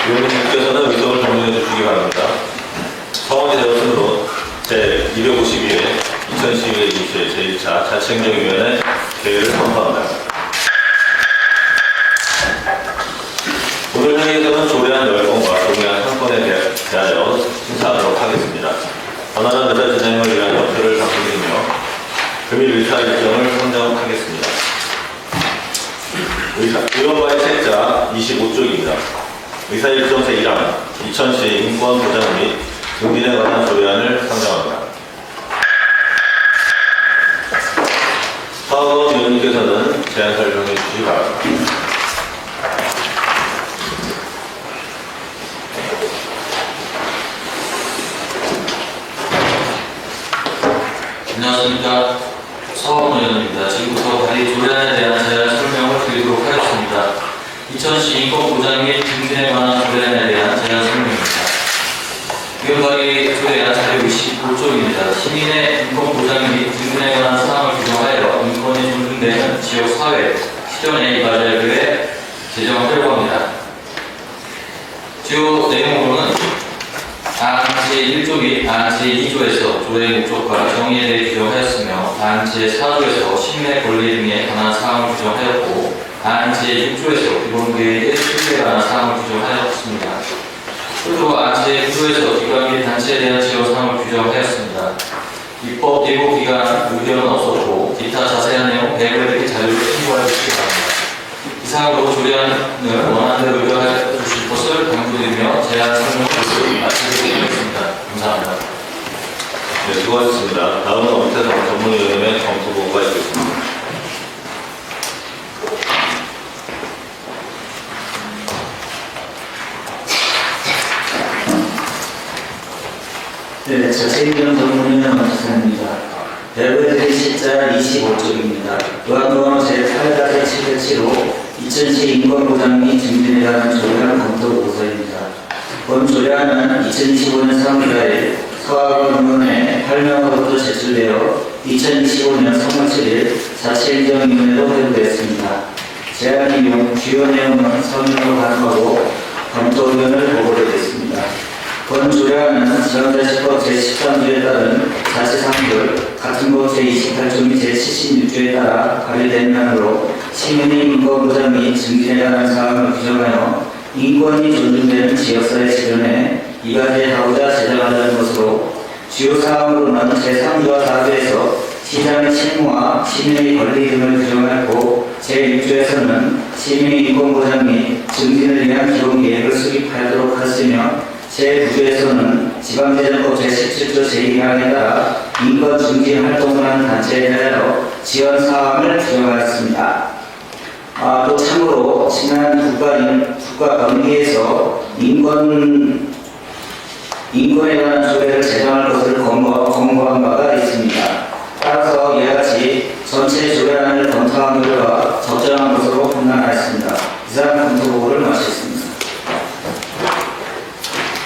의원님께서는 의석을 정리해 주시기 바랍니다. 성원이 되었으므로 제252회 2012회 제1차 자치행정위원회 개회를 선포합니다. 오늘 회의에서는 조례안 10건과 동의안 1건에 대하여 심사하도록 하겠습니다. 원활한 의사 진행을 위한 협조를 당부드리며 금일 의사 일정을 선정하겠습니다. 의원과의 책자 25쪽입니다. 의사 일정 제1항 2000시 인권 보장 및 증진에 관한 조례안을 상정합니다. 사업원 위원님께서는 제안 설명해 주시기 바랍니다. 안녕하십니까. 서원 의원입니다. 지금부터 발의 조례안에 대한 제안 설명을 드리도록 하겠습니다. 2000시 인권보장 및 증진에 관한 조례안에 대한 제안 설명입니다. 이번 발의 조례안 자료 25쪽입니다. 시민의 인권보장 및 증진에 관한 사항을 규정하여 인권이 존중되는 지역사회, 실현에 이바지하기 위해 제정하려고 합니다. 주요 내용으로는 안 제1조 및 안 제2조에서 조례의 목적과 정의에 대해 규정하였으며 안 제4조에서 시민의 권리 등에 관한 사항을 규정하였고 안 제6조에서 기본계획의 실시에 관한 사항을 규정하였습니다. 또 안 제9조에서 기관 및 단체에 대한 지원사항을 규정하였습니다. 입법 예고 기간 의견은 없었고 기타 자세한 내용 배우에 자료를 참고해 주시기 바랍니다. 이상으로 조례안을 원하는 대로 의견해 주실 것을 강조드리며 제안 설명을 마치도록 하겠습니다. 감사합니다. 네, 수고하셨습니다. 다음은 엄태성 전문위원님의 검토 보고가 있겠습니다. 네, 자치행정 전문위원 엄태성입니다. 배부의 실자 25쪽입니다. 의안번호 제8-707호 2000시 인권보장 및 증진에 관한 조례안 검토 보고서입니다. 본 조례안은 2025년 3월 4일 서학원 의원회 8명으로부터 제출되어 2025년 3월 7일 자치행정위원회로 회부되었습니다. 제안의 주요 내용은 서명으로 가능하고 검토 의견을 보고드리겠습니다. 본 조례안은 지방자치법 제13조에 따른 자치상규 같은 법 제28조 및 제76조에 따라 발의된 안으로 시민의 인권보장 및 증진에 관한 사항을 규정하여 인권이 존중되는 지역사회 실현에 이바지하고자 제정하자는 것으로 주요 사항으로는 제3조와 4조에서 시장의 책무와 시민의 권리 등을 규정하였고 제6조에서는 시민의 인권보장 및 증진을 위한 기본계획을 수립하도록 하였으며 제9조에서는 지방재정법 제17조 제2항에 따라 인권 증진 활동을 하는 단체에 대하여 지원 사항을 규정하였습니다. 또 참고로 지난 국가감리에서 인권에 관한 조례를 제정할 것을 권고한 바가 있습니다. 따라서 이와 같이 전체 조례안을 검토한 결과 적정한 것으로 판단하였습니다. 이상 검토 보고를 마치겠습니다.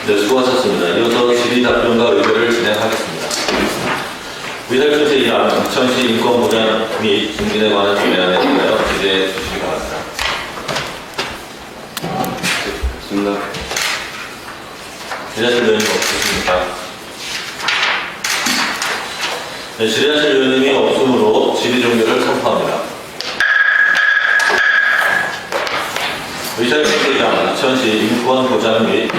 네, 수고하셨습니다. 이어서 질의답변과 의결을 진행하겠습니다. 의사일정 제2항 2000시 인권보장 및 증진에 관한 조례안에 대하여 질의해 주시기 바랍니다. 좋습니다. 질의하실 의원님 없으십니까? 네, 질의하실 의원님이 없으므로 질의 종료를 선포합니다. 의사일정 제2항 2000시 인권보장 및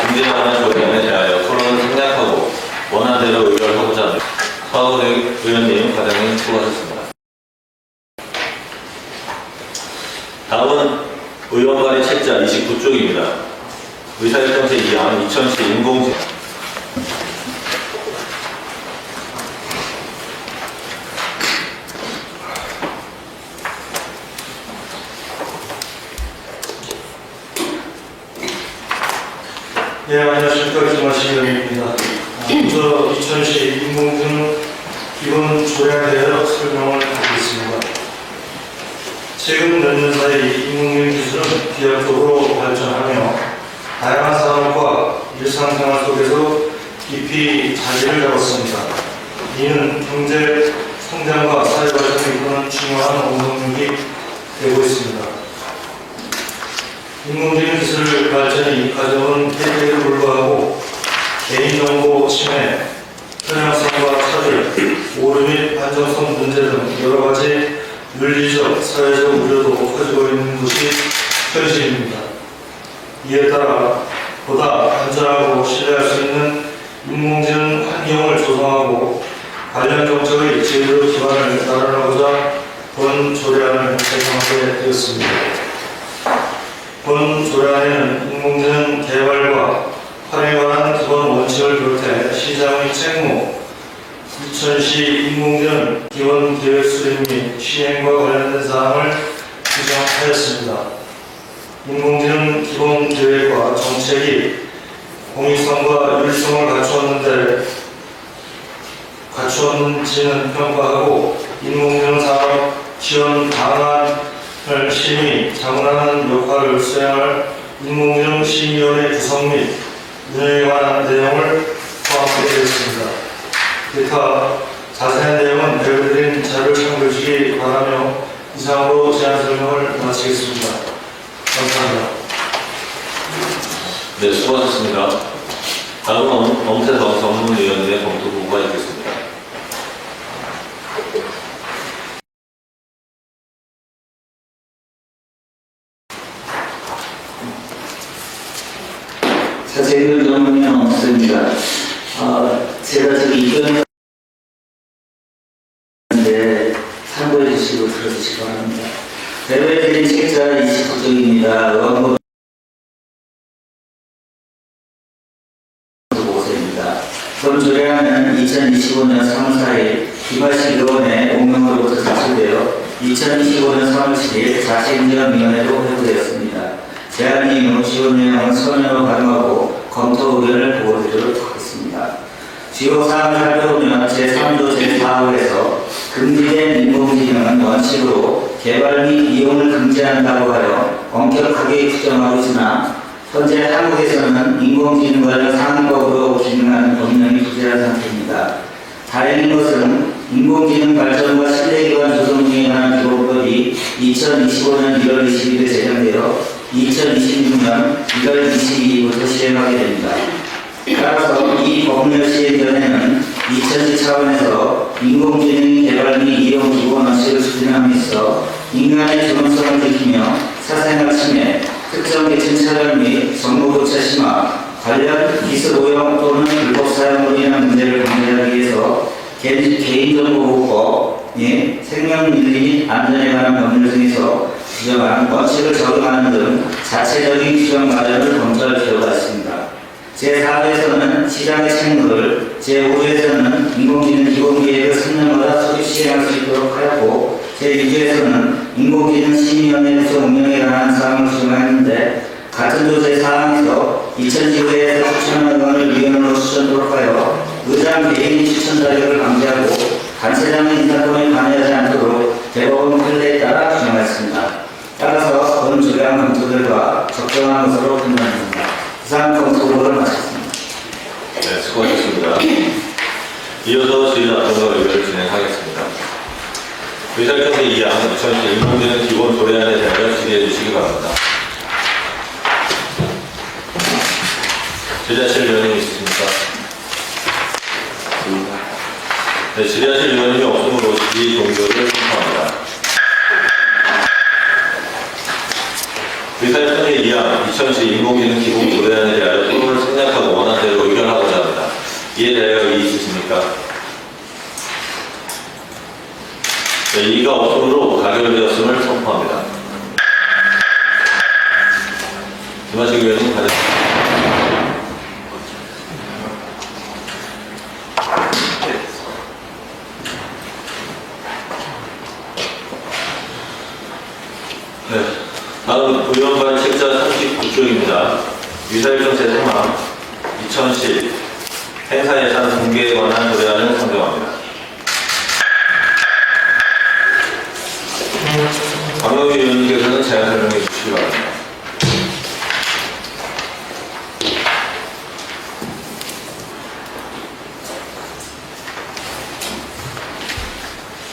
증진에 관한 조례안에 대하여 토론을 생략하고 원안대로 의결하고자 합니다. 서학원 의원님, 과장님 수고하셨습니다. 다음은 의원관의 책자 29쪽입니다. 의사일정 제2항 2000시 인공지능 네, 안녕하십니까. 김하식 의원입니다. 먼저 2000시 인공지능 기본 조례안에 대해 설명을 드리겠습니다. 최근 몇 년 사이 인공지능 기술은 비약적으로 발전하며 다양한 산업과 일상생활 속에서 깊이 자리를 잡았습니다. 이는 경제 성장과 사회 발전을 이끄는 중요한 원동력이 되고 있습니다. 인공지능 기술 발전이 가져온 혜택에도 불구하고 개인정보 침해, 편향성과 차별, 오류 및 안정성 문제 등 여러 가지 윤리적, 사회적 우려도 커지고 있는 것이 현실입니다. 이에 따라 보다 안전하고 신뢰할 수 있는 인공지능 환경을 조성하고 관련 정책의 제대로 기반을 마련하고자 본 조례안을 제정하게 되었습니다. 본 조례안에는 인공지능 개발과 활용에 관한 기본 원칙을 비롯해 시장의 책무, 부천시 인공지능 기본 계획 수립 및 시행과 관련된 사항을 규정하였습니다. 인공지능 기본 계획과 정책이 공익성과 윤리성을 갖추었는지는 평가하고 인공지능 산업 지원 방안을 심의, 자문하는 역할을 수행할 인공지능 심의위원회 구성 및 운영에 관한 내용을 포함하게 되었습니다. 기타 자세한 내용은 배우드린 자료를 참고해 주시기 바라며 이상으로 제안 설명을 마치겠습니다. 감사합니다. 네, 수고하셨습니다. 다음은 엄태성 전문위원회 검토 보고가 있겠습니다. 사실 전문위는 없습니다. 제가 지금 이전에 참고해 주시고 들어주시기 바랍니다. 대외드린 책자 29쪽입니다. 의원부 보고서입니다. 본 조례안은 2025년 3월 4일 김하식 의원의 공명으로부터 제출되어 2025년 3월 7일 자치행정위원회로 회부되었습니다. 제안 이후 주요 내용은 서면으로 가능하고 검토 의견을 보고드리도록 하겠습니다. 주요 사항을 살펴보면 제3조 제4호에서 금지된 인공지능은 원칙으로 개발 및 이용을 금지한다고 하여 엄격하게 규정하고 있으나 현재 한국에서는 인공지능 관련 상업으로 기능하는 법령이 부재한 상태입니다. 다행인 것은 인공지능 발전과 신뢰기반 조성 등에 관한 기본법이 2025년 1월 20일에 제정되어 2026년 1월 22일부터 시행하게 됩니다. 따라서 이 법률 시행 전에는 2000시 차원에서 인공지능 개발 및 이용 기본 원칙을 추진함에 있어 인간의 존엄성을 지키며 사생활 침해, 특정 계층 차별 및 정보 교체 심화, 관련 기술 오용 또는 불법 사용으로 인한 문제를 방지하기 위해서 개인정보보호법 및 생명윤리 및 안전에 관한 법률 등에서 규정한 원칙을 적용하는 등 자체적인 규정 마련을 검토할 필요가 있습니다. 제4조에서는 시장의 책무를, 제5조에서는 인공지능 기본계획을 3년마다 소집 시행할 수 있도록 하였고, 제6조에서는 인공지능 심의위원회 구성 운영에 관한 사항을 규정하였는데, 같은 조 제4항에서 2015년에서 추천하는 의원을 위원으로 추천토록 하여 의장 개인이 추천 자격을 방지하고 단체장의 인사권에 관여하지 않도록 대법원 판례에 따라 규정하였습니다. 따라서 본 조례안 검토 결과 적정한 것으로 판단됩니다. 이상 검토를 마쳤습니다. 네, 수고하셨습니다. 이어서 제1합동과 의결을 진행하겠습니다. 의사결정 제2항 2010 인공지능 기본 조례안에 대하여 질의해 주시기 바랍니다. 질의하실 위원님 있으십니까? 네, 질의하실 위원님이 없으므로 질의 종결을 신청합니다. 의사협정 제2항 2010 인공지능 기본 조례안에 대하여 토론을 생략하고 원안대로 의결하고자 합니다. 이에 대하여 이의 있으십니까? 네, 이의가 없으므로 가결되었음을 선포합니다. 김하식 의원님 가져주십시오. 네, 다음 의원발 책자 39쪽입니다. 위사일정 제3항 2010 행사예산 공개에 관한 조례안을 상정합니다. 박명희 의원님께서는 제안 설명해 주시기 바랍니다.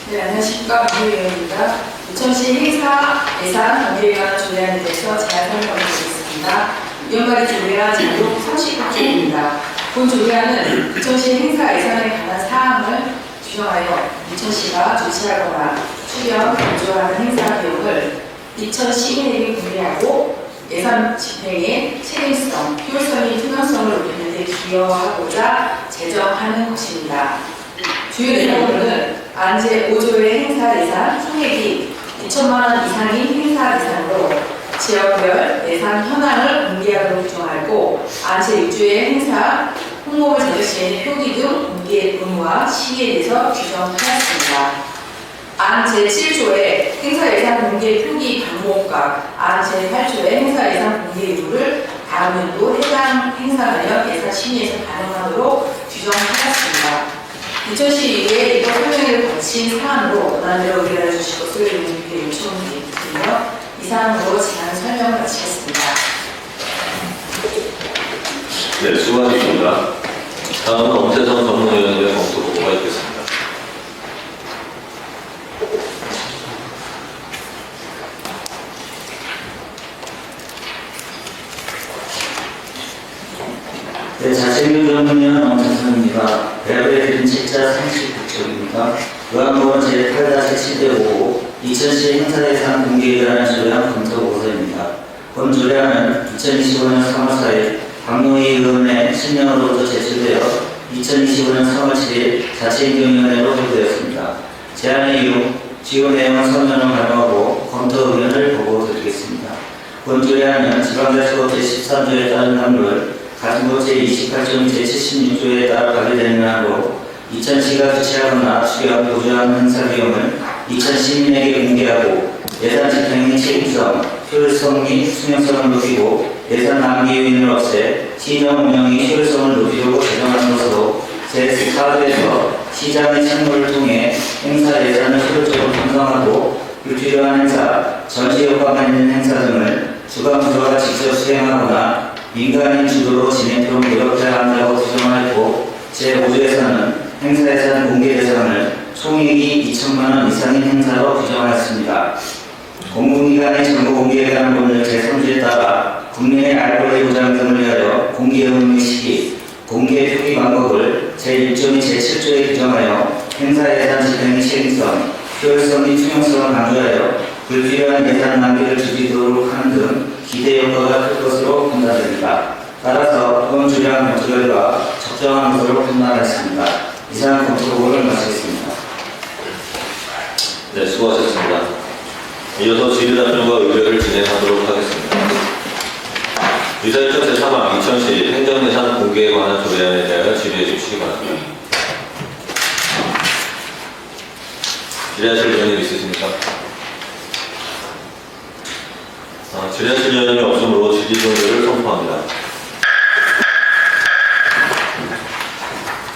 네, 안녕하십니까. 박명희 의원입니다. 부천시 행사 예산 공개에 관한 조례안에 대해서 제안 설명드리겠습니다. 위원발의 조례안 제목 39조입니다. 본 조례안은 부천시 행사 예산에 관한 사항을 규정하여 부천시가 주최하거나 수령, 건조하는 행사 비용을 이천 시민에게 공개하고 예산 집행의 책임성, 효율성이 투명성을 높이는 데 기여하고자 제정하는 것입니다. 주요 내용으로는 안제 5조의 행사 예산 총액이 2천만 원 이상인 행사 예산으로 지역별 예산 현황을 공개하도록 규정하고 안제 6조의 행사 홍보물 제작 시에는 표기 등 공개 의무와 시기에 대해서 규정하였습니다. 안 제7조의 행사 예산 공개 표기 방법과 안 제8조의 행사 예산 공개 의무를 다음 연도 해당 행사 관련 예산 심의에서 가능하도록 규정하였습니다. 부천시 이후에 이번 설명회를 거친 사안으로 원안대로 의뢰해 주실 것을 의원님께 요청드리며 이상으로 제안 설명을 마치겠습니다. 네, 수고하셨습니다. 다음은 엄태선 전문위원님의 검토 보고가 있겠습니다. 네, 자체명 전문위원 엄태선입니다. 배열에 드린 책자 39쪽입니다. 요한복음 제8-7대5 2000시 행사예산 공개에 관한 조례안 검토 보고서입니다. 본 조례안은 2025년 3월 4일 박노희 의원의 신명으로부터 제출되어 2025년 3월 7일 자체인정위원회로 보고되었습니다. 제안의 이유, 주요 내용은 서면을 활용하고 검토 의견을 보고드리겠습니다. 본 조례안은 지방자치법 제13조에 따른 항목을 가중법 제28조 제76조에 따라 발의되는 한으로 2000시가 주최하거나 수령, 보조하는 행사 비용을 2000시민에게 공개하고 예산 집행의 책임성, 효율성 및 투명성을 높이고 예산 낭비 요인을 없애 시정 운영의 효율성을 높이려고 제정하는 것으로 제4조에서 시장의 책무를 통해 행사 예산을 효율적으로 편성하고 불필요한 행사, 전시 효과가 있는 행사 등을 주관부처가 직접 수행하거나 민간인 주도로 진행토록 노력해야 한다고 규정하였고 제5조에서는 행사 예산 공개 대상을 총액이 2천만 원 이상인 행사로 규정하였습니다. 공공기관의 정보 공개에 관한 법률 제3조에 따라 국민의 알 권리 보장 등을 위하여 공개 의무의 시기, 공개 표기 방법을 제1조 및 제7조에 규정하여 행사 예산 집행의 책임성, 효율성 및 투명성을 강조하여 불필요한 예산 낭비를 줄이도록 하는 등 기대 효과가 클 것으로 판단됩니다. 따라서 본 조례안 검토 결과 적정한 것으로 판단하였습니다. 이상 검토 보고를 마치겠습니다. 네, 수고하셨습니다. 이어서 질의답변과 의뢰를 진행하도록 하겠습니다. 의사일정 제3항 2000시 행정예산 공개에 관한 조례안에 대하여 질의해 주시기 바랍니다. 질의하실 의원님 있으십니까? 질의하실 의원님이 없으므로 질의 종료를 선포합니다.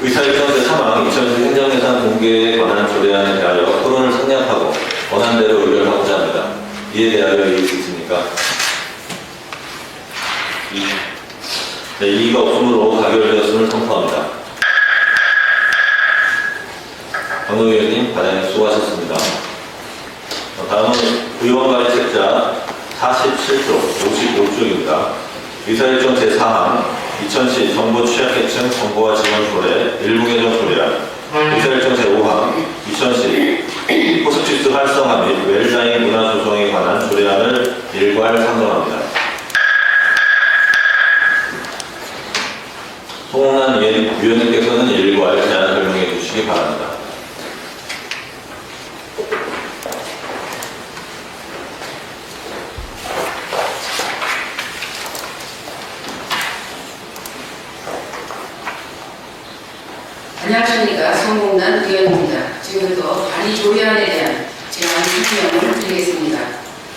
의사일정 제3항 2000시 행정예산 공개에 관한 조례안에 대하여 토론을 생략하고 원안대로 의뢰를 하고자 합니다. 이에 대하여 이의 있습니까? 네, 이의가 없으므로 가결되었음을 선포합니다. 박노희 의원님, 과장님 수고하셨습니다. 다음은 의원발의 책자 47조, 55조입니다. 의사일정 제4항 2000시 정보 취약계층 정보화 지원 조례 일부 개정 조례안 의사일정 제5항 2000시 호스피스 활성화 및 웰다잉 문화 조성에 관한 조례안을 일괄 상정합니다. 송홍란 위원님께서는 일괄 제안 설명해 주시기 바랍니다. 안녕하십니까. 송홍란 의원입니다. 지금부터 발의 조례안에 대한 제안 설명을 드리겠습니다.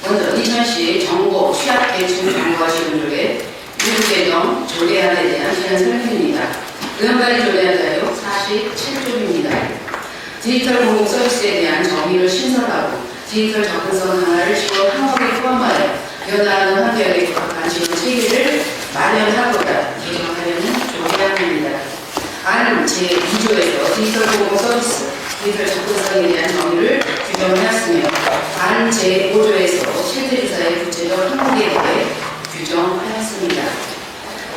먼저 2000시 정보 취약계층 정보화 지원 조례 일부 개정 조례안에 대한 제안 설명입니다. 의원 발의 조례안 자료 47조입니다. 디지털 공공 서비스에 대한 정의를 신설하고 디지털 접근성 강화를 지원 항목에 포함하여 변화하는 환경에 부합한 지원 체계를 마련하고자 개정하려는 조례안입니다. 안 제2조에서 디지털 공공 서비스, 디지털 접근성에 대한 정의를 규정하였으며 안 제 하였습니다.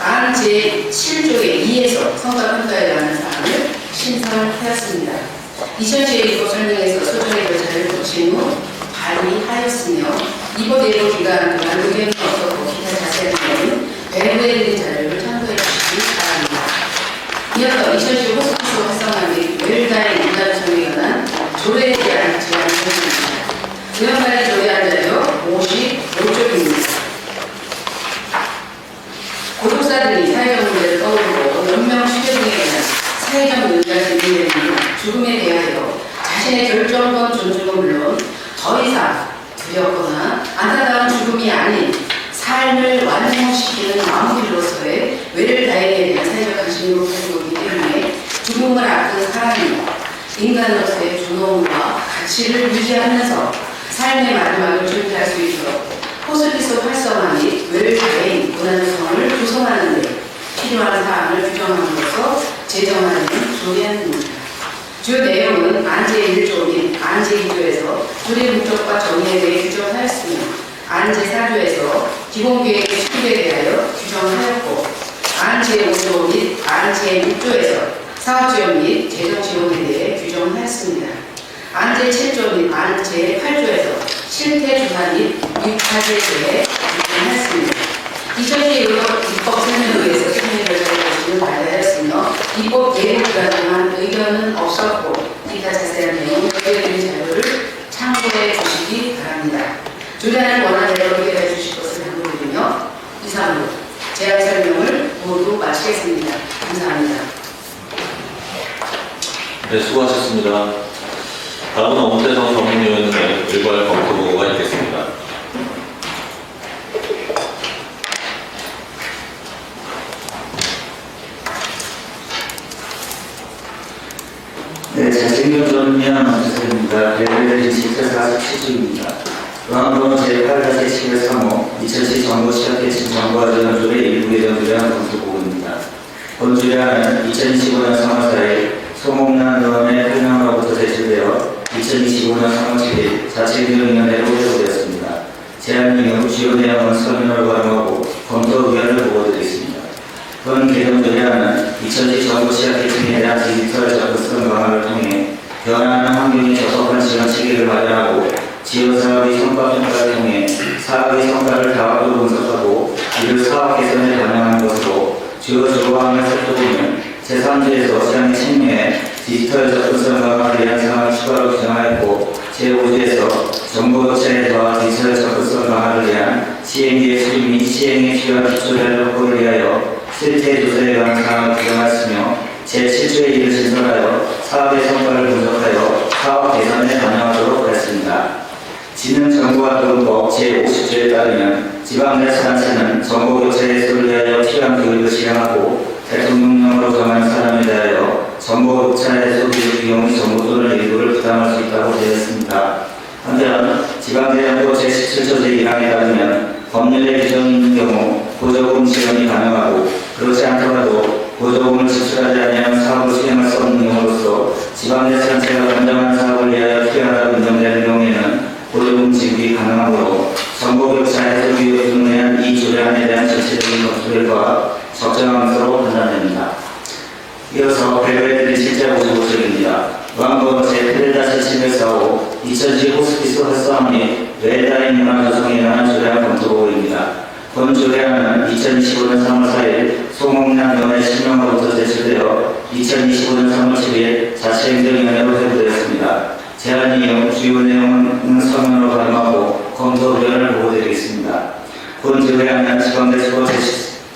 안 제7조의 2에서 성과평가에 관한 사항을 신설하였습니다. 2000시에 입법 설명에서 소정의 절차를 거친 후 발의하였으며 입법 예고 기간 동안 의견이 없었고 기타 자세한 내용은 배부에 드린 자료를 참고해 주시기 바랍니다. 이어서 2010 호스피스 활성화 및 웰다인 인간 정에 관한 조례에 대한 제안을 드립니다. 의원발의 조례안 자료 55쪽입니다. 고독사들이 사회적 문제를 떠올리고 연명 추계 등에 대한 사회적 문제가 제기되는 죽음에 대하여 자신의 결정권 존중은 물론 더 이상 두렵거나 안타까운 죽음이 아닌 삶을 완성시키는 마무리로서의 외를다행에 대한 사회적 관심을 가지고 있기 때문에 죽음을 앞둔 사람이 인간으로서의 존엄과 가치를 유지하면서 삶의 마지막을 준비할 수 있도록 호스피스 활성화 및 외를다행 문화조성을 조성하는 데 필요한 사항을 규정함으로써 제정하는 조례안입니다. 주요 내용은 안제 1조 및 안제 2조에서 조례 목적과 정의에 대해 규정하였으며 안제 4조에서 기본계획의 수립에 대하여 규정하였고 안제 5조 및 안제 6조에서 사업지원 및 재정지원에 대해 규정하였습니다. 안제 7조 및 안제 8조에서 실태조사 및 육파제에 대해 규정하였습니다. 2000년 입법 설명회에서 설명 결과를 보시면 발표하였으며 입법 예고 기간 동안 의견은 없었고 기타 자세한 내용 의견드린 자료를 참고해 주시기 바랍니다. 조례안을 원하는 대로 의견해 주실 것을 당부드리며 이상으로 제안 설명을 모두 마치겠습니다. 감사합니다. 네, 수고하셨습니다. 다음은 엄태성 전문위원의 일괄 검토 보고가 있겠습니다. 네, 잘생긴 전면 엄태성입니다. 배우의 진짜 47주입니다. 중앙번 제8-7-3호 2010 정부 시작개칭 정부화전 조례 일부 개정 조례안 검토 보고입니다. 본 조례안은 2025년 3월 4일 송옥란 의원의 설명으로부터 제출되어 2025년 3월 7일 자치행정위원회로 회부되었습니다. 제안 이후 주요 내용은 설명을 발표하고 검토 의견을 보고드리겠습니다. 본 개정 조례안은 2010 정부 시작개칭에 대한 디지털 접근성 강화를 통해 변화하는 환경에 적합한 지원 체계를 마련하고 지원사업의 성과 평가를 통해 사업의 성과를 다각도로 분석하고 이를 사업 개선에 반영하는 것으로 주요 조항을 살펴보면 제3조에서 시장의 책무에 디지털 접근성 강화를 위한 사항을 추가로 규정하였고 제5조에서 정보업체에 대한 디지털 접근성 강화를 위한 시행계획 수립 및 시행에 필요한 기초자료 확보를 위하여 실태조사에 관한 사항을 규정하였으며 제7조에 이를 신설하여 사업의 성과를 분석하여 사업 개선에 반영하도록 하였습니다. 지능정보활동법 제50조에 따르면 지방자치단체는 정보교체 해소를 위하여 필요한 교육을 실행하고 대통령령으로 정한 사람에 대하여 정보교체 해소 교육 비용의 정보 또는 일부를 부담할 수 있다고 되어 있습니다. 한편 지방대정부 제17조 제1항에 따르면 법률에 규정이 있는 경우 보조금 지원이 가능하고 그렇지 않더라도 보조금을 지출하지 아니하면 사업을 수행할 수 없는 경우로서 지방자치단체가 권장한 사업을 위하여 필요하다고 인정되는 경우에는 보조금 지급이 가능하므로 정보교차 해소 비용에 대한 이 조례안에 대한 전체적인 검토 결과 적정한 것으로 판단됩니다. 이어서 배우해드린 실제 55쪽입니다. 의왕법 제8-7-45 2010 호스피스 활성화 및 외다인 문화 조성에 관한 조례안 검토 보고입니다. 본 조례안은 2025년 3월 4일 송옥란 의원의 실명으로부터 제출되어 2025년 3월 10일 자치행정위원회로 회부되었습니다. 제안 이후 주요 내용은 서면으로 발표하고 검토 의견을 보고드리겠습니다. 본 조례안은 지방자치법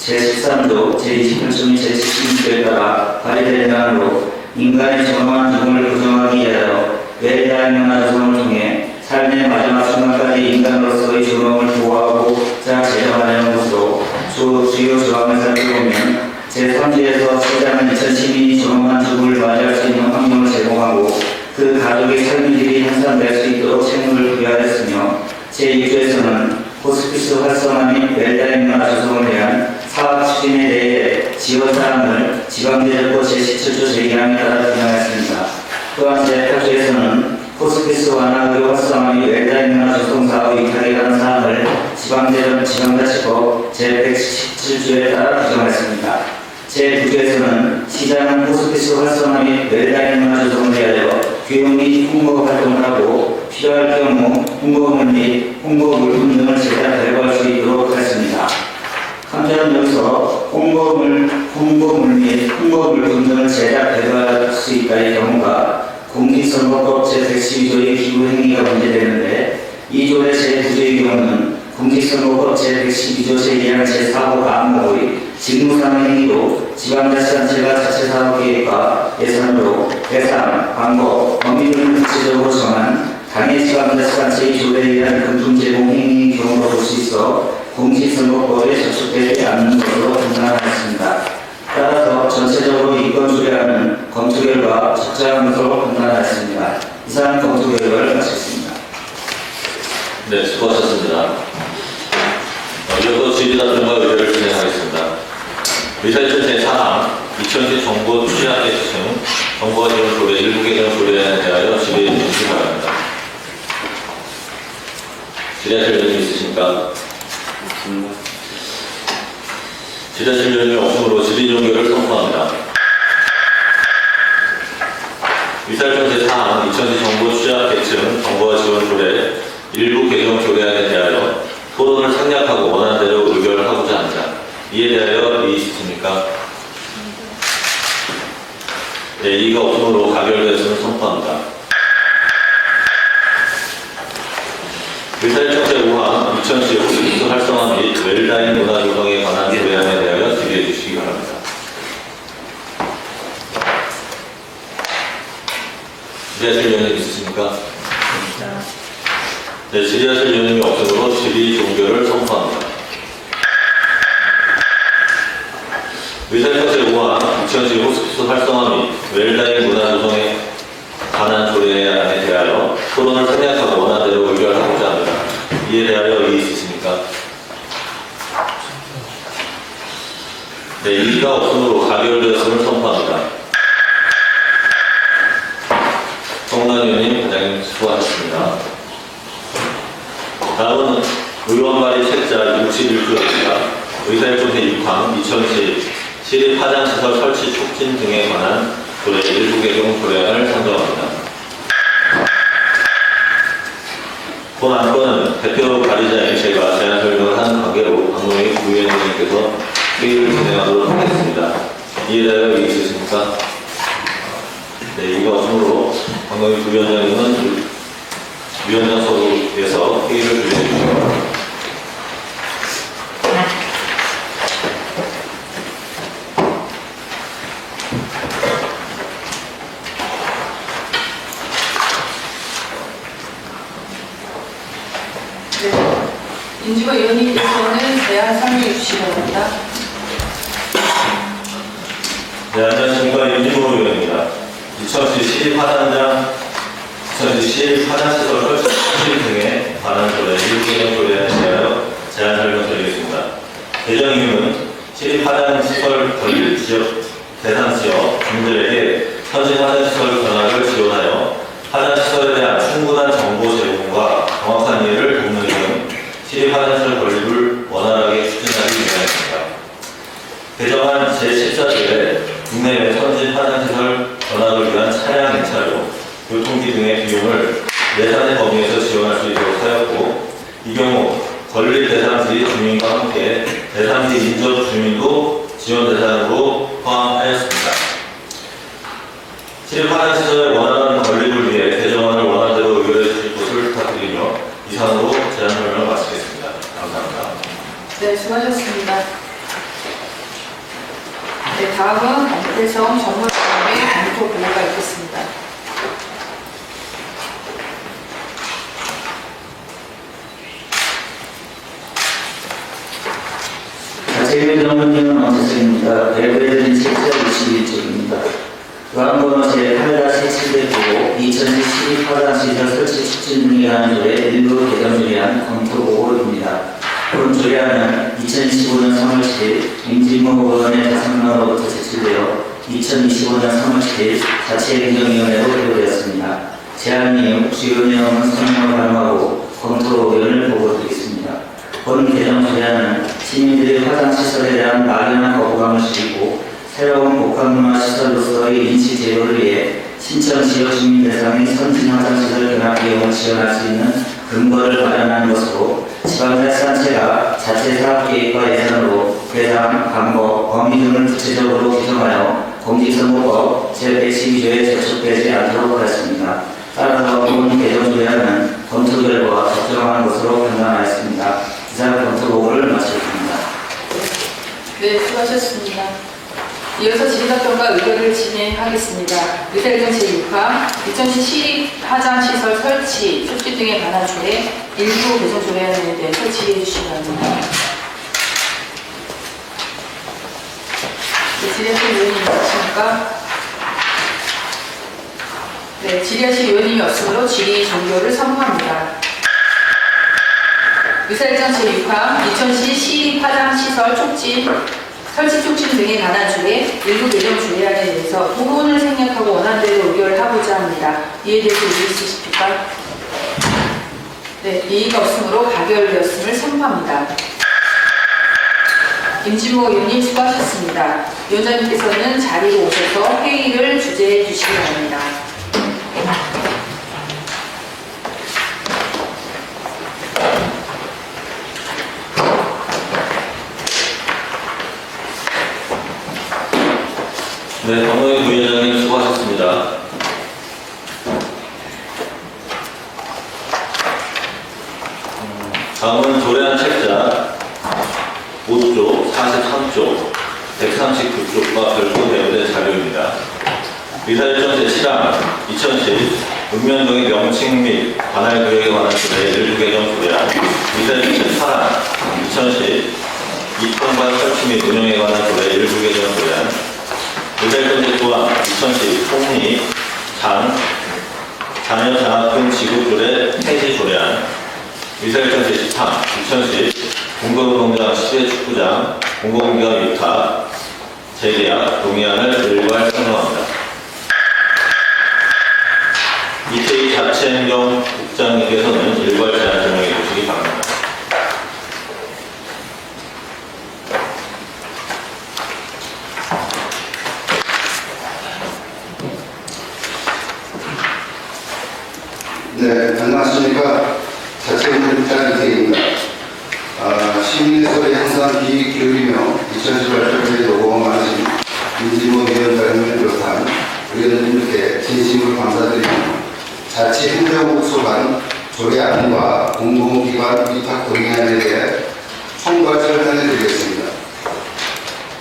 제13조 제28조 및 제76조에 따라 발의된 안으로 인간의 정확한 죽음을 보장하기 위하여 외다인 문화 조성을 통해 삶의 마지막 순간까지 인간으로서의 존엄을 보호하고자 제정하려는 것으로 주요 조항을 살펴보면 제3조에서 시장은 전 시민이 존엄한 죽음을 맞이할 수 있는 환경을 제공하고 그 가족의 삶의 질이 향상될 수 있도록 책무를 부여하였으며 제2조에서는 호스피스 활성화 및 웰다인 문화 조성을 위한 사업 추진에 대해 지원 사항을 지방대정부 제17조 제2항에 따라 규정하였습니다. 또한 제8조에서는 호스피스 완화 의료 활성화 및 웰다인 문화 조성 사업 위탁에 관한 사항을 지방자치법 제117조에 따라 규정하였습니다. 제9조에서는 시장은 호스피스 활성화 및 웰다인 문화 조성을 위하여 교육 및 홍보 활동을 하고 필요할 경우 홍보물 및 홍보물품 등을 제작 발굴할 수 있도록 하였습니다. 한편 여기서 홍보물 및 홍보물품 등을 제작 발굴할 수 있다의 경우가 공직선거법 제112조의 기부 행위가 문제되는데 이 조의 제9조의 경우는 공직선거법 제112조 제2항 제4호 항목의 직무상 행위로 지방자치단체가 자체사업계획과 예산으로 대상, 방법, 범위 등을 구체적으로 정한 당해 지방자치단체의 조례에 의한 금품 제공 행위인 경우로 볼 수 있어 공직선거법에 저촉되지 않는 것으로 판단하였습니다. 따라서 전체적으로 이건 조례안은 검토 결과 적절한 것으로 판단하였습니다. 이상 검토 결과를 마치겠습니다. 네, 수고하셨습니다. 이어서 질의답변과 의뢰를 진행하겠습니다. 의사일전 제4항 2010 정보 취약 계층 정보와 지원 조례 일부 개정 조례안에 대하여 질의해 주시기 바랍니다. 질의하실 의견이 있으십니까? 질의하실 의견이 없으므로 질의 종결을 선포합니다. 의사일전 제4항 2010 정보 취약 계층 정보와 지원 조례 일부 개정 조례안에 대하여 토론을 생략하고 원하는 대로 의결을 하고자 합니다. 이에 대하여 이의 있으십니까? 네, 이의가 없으므로 가결되었음을 선포합니다. 의사일정 제5항 2010 호스피스 활성화 및 웰다인 문화 조성에 관한 조례안에 대하여 질의해 주시기 바랍니다. 질의하실 의견이 있으십니까? 네, 질의하실 의견이 없으므로 질의 종결을 선포합니다. 의사일정 제5항 2010 호스피스 활성화 및 웰다인 문화 조성에 관한 조례안에 대하여 토론을 생략하고 원하는 대로 의결하고자 합니다. 이에 대하여 이의 있으십니까? 네, 이의가 없으므로 가결되었음을 선포합니다. 정당 의원님, 부장님 수고하셨습니다. 다음은 의원 발의 책자 61조입니다. 의사일정 제6항 2010 시립 화장시설 설치 촉진 등에 관한 조례 일부 개정 조례안을 상정합니다. 본 안건은 대표 발의자인 제가 제안 설명을 하는 관계로 박노희 부위원장님께서 회의를 진행하도록 하겠습니다. 이에 대하여 이의 있으십니까? 네, 이가 없으므로 박노희 부위원장님은 위원장석에서 회의를 진행해 주시기 바랍니다. 윤지호 의원님께서는 대안 설명해 주시기 바랍니다. 네, 안녕하십니까. 윤지호 의원입니다. 2010 시립화장시설 설치 촉진 등에 관한 조례 일부 개정 조례안에 대하여 제안 설명드리겠습니다. 개정 이유는 시립화장시설 건립 지역 대상 지역 주민들에게 현재 화장시설 변화를 지원하여 화장시설에 대한 충분한 정보 제공과 정확한 이해를 돕는 등 시립화장시설 건립을 원활하게 추진하기 위함입니다. 개정안 제14조에 국내외 선진 화장시설 변화를 위한 차량 임차료, 교통비 등의 비용을 예산의 범위에서 지원할 수 있도록 하였고, 이 경우 건립 대상지 주민과 함께 대상지 인접 주민도 지원 대상으로 포함하였습니다. 시립화장시설의 원활한 건립을 위해 개정안을 원하는 대로 의결해 주실 것을 부탁드리며 이상으로 제안 설명을 마치겠습니다. 감사합니다. 네, 수고하셨습니다. 네, 다음은 엄태성 전문위원의 검토 보고가 있겠습니다. 제1정문위원 엄태성입니다. 배부해드린 책자 21쪽입니다. 요한번호 제8-7대고 2010 시립화장시설 설치 촉진 등에 관한 조례 일부 개정 조례안 검토 보고입니다. 본 조례안은 2015년 3월 7일 임진모 의원의 다성명으로부터 제출되어 2025년 3월 7일 자치행정위원회로 회부되었습니다. 제안 이후 주요 내용은 설명을 발표하고 검토 의견을 보고드리겠습니다. 본 개정 조례안은 시민들이 화장시설에 대한 막연한 거부감을 줄이고 새로운 복합문화시설로서의 인식 제고를 위해 신천지역 주민 대상의 선진 화장시설 변화 비용을 지원할 수 있는 근거를 마련하는 것으로 지방자치단체가 자체 사업 계획과 예산으로 대상, 방법, 범위 등을 구체적으로 규정하여 공직선거법 제112조에 저촉되지 않도록 하였습니다. 따라서 본 개정 조례안은 검토 결과 적정한 것으로 판단하였습니다. 이상 검토 보고를 마치겠습니다. 네, 수고하셨습니다. 이어서 질의답변과 의결을 진행하겠습니다. 의사일정 제6항 2000시 시립 화장시설 설치, 촉진 등에 관한 조례 일부 개정 조례안에 대해서 질의해 주시기 바랍니다. 네, 질의하실 의원님 있으십니까? 네, 질의하실 의원님이 없으므로 질의 종료를 선포합니다. 의사일정 제6항 2000시 시립 화장시설 촉진 설치 촉진 등에 관한 조례 일부 개정 조례안에 대해서 토론을 생략하고 원안대로 의결하고자 합니다. 이에 대해서 의견 있으십니까? 네, 이의가 없으므로 가결되었음을 선포합니다. 김진모 의원님 수고하셨습니다. 위원장님께서는 자리로 오셔서 회의를 주재해 주시기 바랍니다. 네, 박노희 부위원장님 수고하셨습니다. 다음은 조례안 책자 5조, 43조, 139조가 별도 대여된 자료입니다. 의사일정 제7항 2010 읍면동의 명칭 및 관할 구역에 관한 조례 일부 개정 조례안, 의사일정 제8항 2010 이통관 설치 및 운영에 관한 조례 일부 개정 조례안, 의사일정 제9항 2010 총리, 자녀 장학 등 지구조례 폐지 조례안, 의사일정 제10항 2010 공공농장 시대 축구장 공공기관 위탁 재계약 동의안을 일괄 상정합니다. 이태희 자치행정 국장님께서는 일괄 제안 설명해 주시기 바랍니다. 네, 안녕하십니까. 자치행정국장 이태희입니다. 시민의 소리에 항상 귀 기울이며 2018년에 노고 많으신 민진모 위원장님을 비롯한 의원님들께 진심으로 감사드리며 자치행정국 소관 조례안과 공공기관 위탁 동의안에 대해 총괄 설명해 드리겠습니다.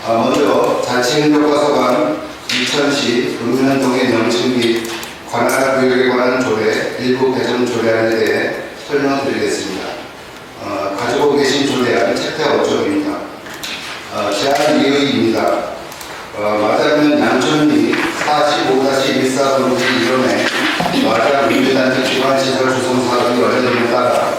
먼저 자치행정과 소관 2000시 읍면동의 명칭 및 관할 구역에 관한 조례 일부 개정 조례안에 대해 설명드리겠습니다. 가지고 계신 조례안 책자 5쪽입니다. 제안 이의입니다. 마자면 양천리 45-14번지 1원에 마자 민주단체 기관시설 조성 사업이 완료됨에 따라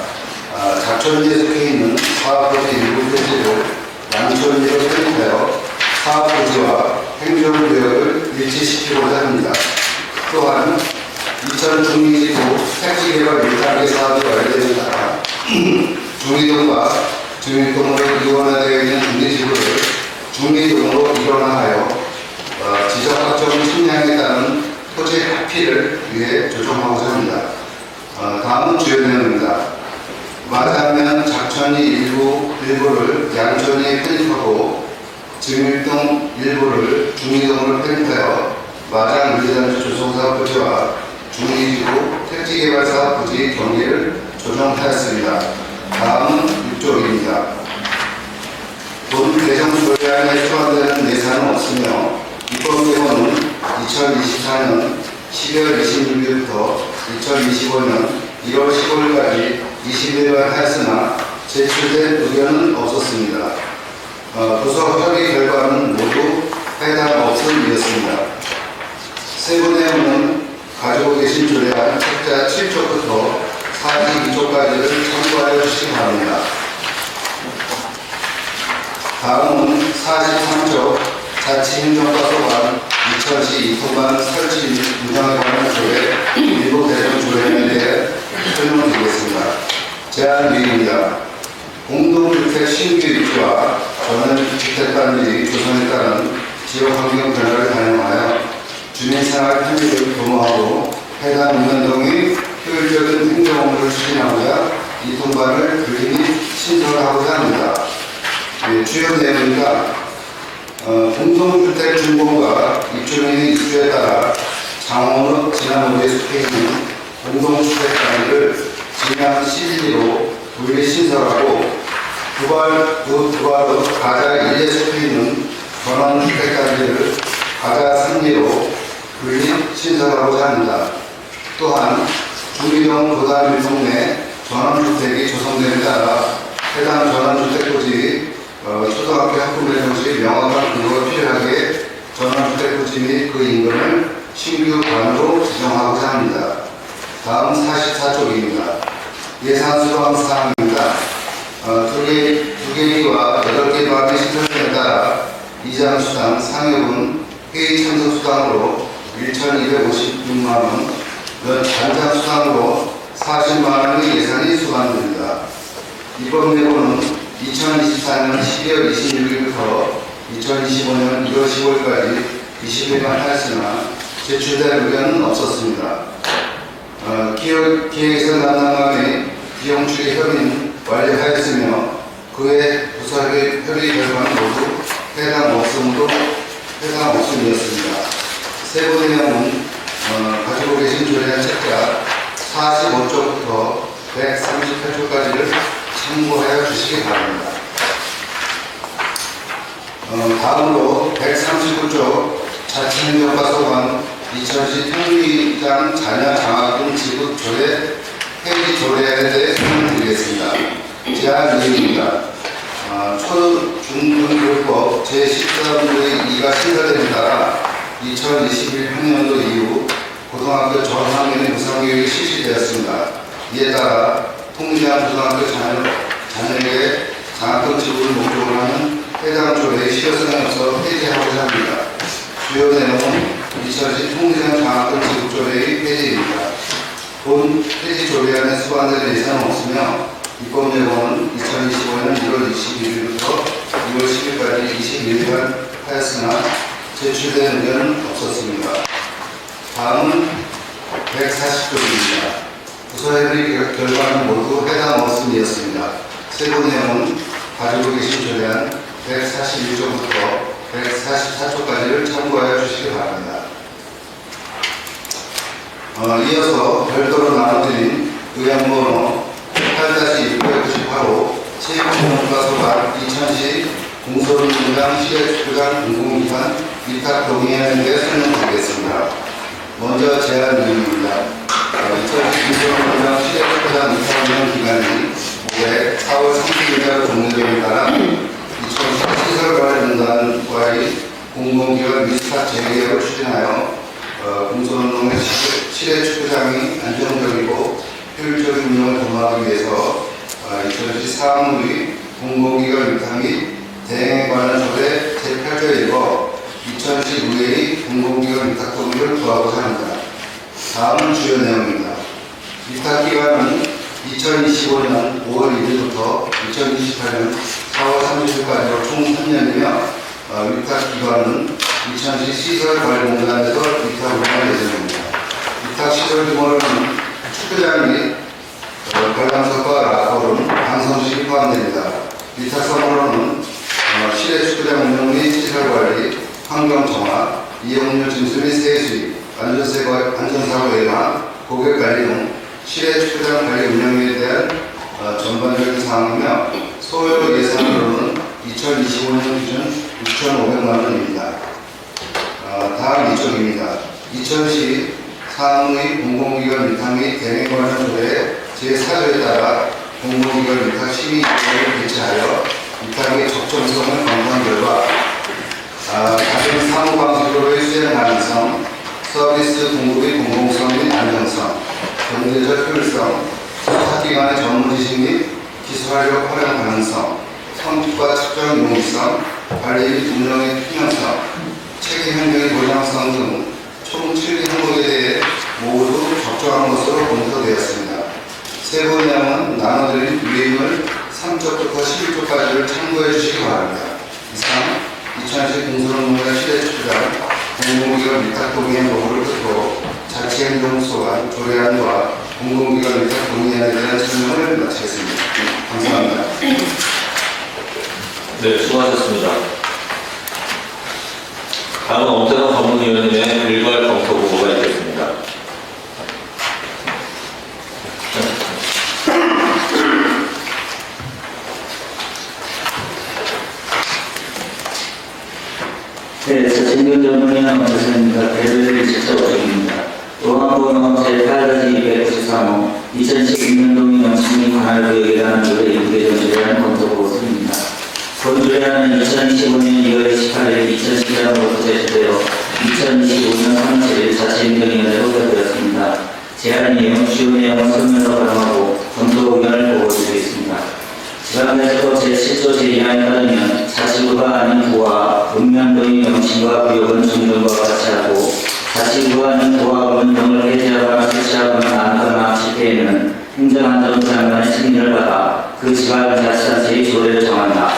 작천리에 속해 있는 사업부지 일부 표지를 양천리로 편입하여 사업부지와 행정구역을 일치시키고자 합니다. 또한 이천 중리지구 택지개발 1단계 사업이 완료됨에 따라 중리동과 중리동으로 이원화되어 있는 중리지구를 중리동으로 이원화하여 지적학적 측량에 따른 토지 합의를 위해 조정하고자 합니다. 다음은 주요 내용입니다. 마자면 작천리 일부를 양천리에 편입하고 증일동 일부를 중리동으로 편입하여 마장 물리단지 조성사업 부지와 중리지구 택지개발사업 부지 경계를 조정하였습니다. 다음은 6조입니다. 본 개정 조례안에 초안되는 예산은 없으며 입법예고는 2024년 12월 26일부터 2025년 1월 15일까지 20일간 하였으나 제출된 의견은 없었습니다. 부서 협의 결과는 모두 해당 없음이었습니다. 세부 내용은 가지고 계신 조례안 책자 7조부터 42조까지를 참고하여 주시기 바랍니다. 다음은 43조 자치행정과 소관 2000시 이통관 설치 및 운영에 관한 조례 일부 개정 조례에 대해 설명드리겠습니다. 제안 유의입니다. 공동주택 신규 입주와 전원주택단지 조성에 따른 지역환경 변화를 반영하여 주민생활 편의를 도모하고 해당 운영동의 효율적인 행정 업무를 추진하고자 이 통관을 불림이 신설하고자 합니다. 주요 내용입니다. 공동주택 준공과 입주민의 입주에 따라 장원으로 지난 5에 속해 있는 공동주택 단지를 진양 C1로 분리 신설하고 두발로 가자 1에 속해 있는 전원주택 단지를 가자 3리로 분리 신설하고자 합니다. 또한 중기동 도단 밀동 내 전원주택이 조성됨에 따라 해당 전원주택 토지 초등학교 학부모 정시 명확한 근거가 필요하게 전원주택 토지 및 그 인근을 신규 관으로 지정하고자 합니다. 다음 44쪽입니다. 예산 수방 사항입니다. 두 개기와 8개 방의 신설에 따라 이장 수당, 상여분, 회의 참석 수당으로 1,256만원, 단장 수당으로 40만원의 예산이 수반됩니다. 이번 내고는 2024년 12월 26일부터 2025년 1월 10월까지 20일만 하였으나 제출된 의견은 없었습니다. 기획에서 담당관의 비용 추계 협의는 완료하였으며 그의 부서 협의 결과는 모두 해당 없음이었습니다. 세부 내용은 가지고 계신 조례안 책자 45쪽부터 138쪽까지를 참고하여 주시기 바랍니다. 다음으로 139쪽 자치행정과 소관 2010 통리장 자녀 장학금 지급 조례 폐기 조례에 대해 설명드리겠습니다. 제안 내용입니다. 초중등교육법 제13조의 2가 신설됨에 따라 2021 학년도 이후 고등학교 전학년의 무상교육이 실시되었습니다. 이에 따라 통지한 고등학교 자녀에게 장학금 지급을 목적으로 하는 해당 조례의 실효성이 없어 폐지하고자 합니다. 주요 내용은 2010 통지한 장학금 지급 조례의 폐지입니다. 본 폐지 조례안에 수반될 예산은 없으며 입법 예고는 2025년 1월 21일부터 2월 10일까지 21일간 하였으나 제출된 의견은 없었습니다. 다음은 140쪽입니다. 부서협의 결과는 모두 해당 없음이었습니다. 세부 내용은 가지고 계신 조례안 141쪽부터 144쪽까지를 참고하여 주시기 바랍니다. 이어서 별도로 나눠드린 의안번호 8-698호 체육공과소관 2010 공소문장 시대주간 공공기관 위탁 동의하는 데 설명드리겠습니다. 먼저 제안 내용입니다. 2010 공소문장 시대주간 위탁 운영 기간이 올해 4월 30일까지 종료됨에 따라 2010 시설관리공단과의 공공기관 위탁 재개혁을 추진하여 공소운동의 시대축구장이 안정적이고 효율적인 운영을 도모하기 위해서 2010 사무의 공공기관 위탁 및 대행에 관한 조례 제8조에 입어 2010 의회의 공공기관 위탁 동의를 구하고자 합니다. 다음은 주요 내용입니다. 위탁 기간은 2025년 5월 1일부터 2028년 4월 30일까지로 총 3년이며 위탁 기관은 2010 시설관리공단에서 위탁 운영할 예정입니다. 위탁 시설 규모는 축구장 및 관람석과 라커룸, 방송실이 포함됩니다. 위탁 선호로는 실내 축구장 운영 및 시설관리, 환경 정화, 이용료 징수 및 세수입, 안전사고 예방, 고객관리 등 실내 축구장 관리 운영에 대한 전반적인 사항이며 소요 예산으로는 2025년 기준 6,500만 원입니다. 다음 2쪽입니다. 2010 사무의 공공기관 위탁 및 대행 관련 조례 제4조에 따라 공공기관 위탁 심의위원회를 개최하여 위탁의 적정성을 검토한 결과 다른 사무 방식으로의 수행 가능성, 서비스 공급의 공공성 및 안정성, 경제적 효율성, 수사기관의 전문 지식 및 기술활력 활용 가능성, 성과 측정 용이성, 관리 및 운영의 투명성, 책임 행정의 보장성 등 총 7개 항목에 대해 모두 적정한 것으로 검토되었습니다. 세부 내용은 나눠드린 위임을 3쪽부터 11쪽까지를 참고해 주시기 바랍니다. 이상 2010 공소론문의 시대출간 공공기관 위탁동의안 여부를 끝으로 자치행정소관 조례안과 공공기관 위탁동의안에 대한 설명을 마치겠습니다. 감사합니다. 네, 수고하셨습니다. 다음은 엄태성 전문위원님의 일괄 검토 보고가 있겠습니다. 네, 자치행정 전문위원 엄태성입니다. 대를 직접 드립니다. 로망번호 제8-293호 2016년도 영신민 관할구역이라는 노래 일부개정조례안 검토보고서입니다. 본 조례안은 2025년 2월 28일 2010년으로 제시되어 2025년 3월 7일 자치행정위원회로 의결되었습니다. 제안 내용, 주요 내용을 설명으로 발언하고 검토 의견을 보고드리겠습니다. 지방에서 제7조 제2항에 따르면 자치구가 아닌 도와 읍면도의 명칭과 구역은 중정과 같이 하고 자치구가 아닌 도와 읍면동을 해제하거나 설치하거나 안거나 실패에는 행정안전부장관의 승인을 받아 그 지방자치단체의 조례를 정한다.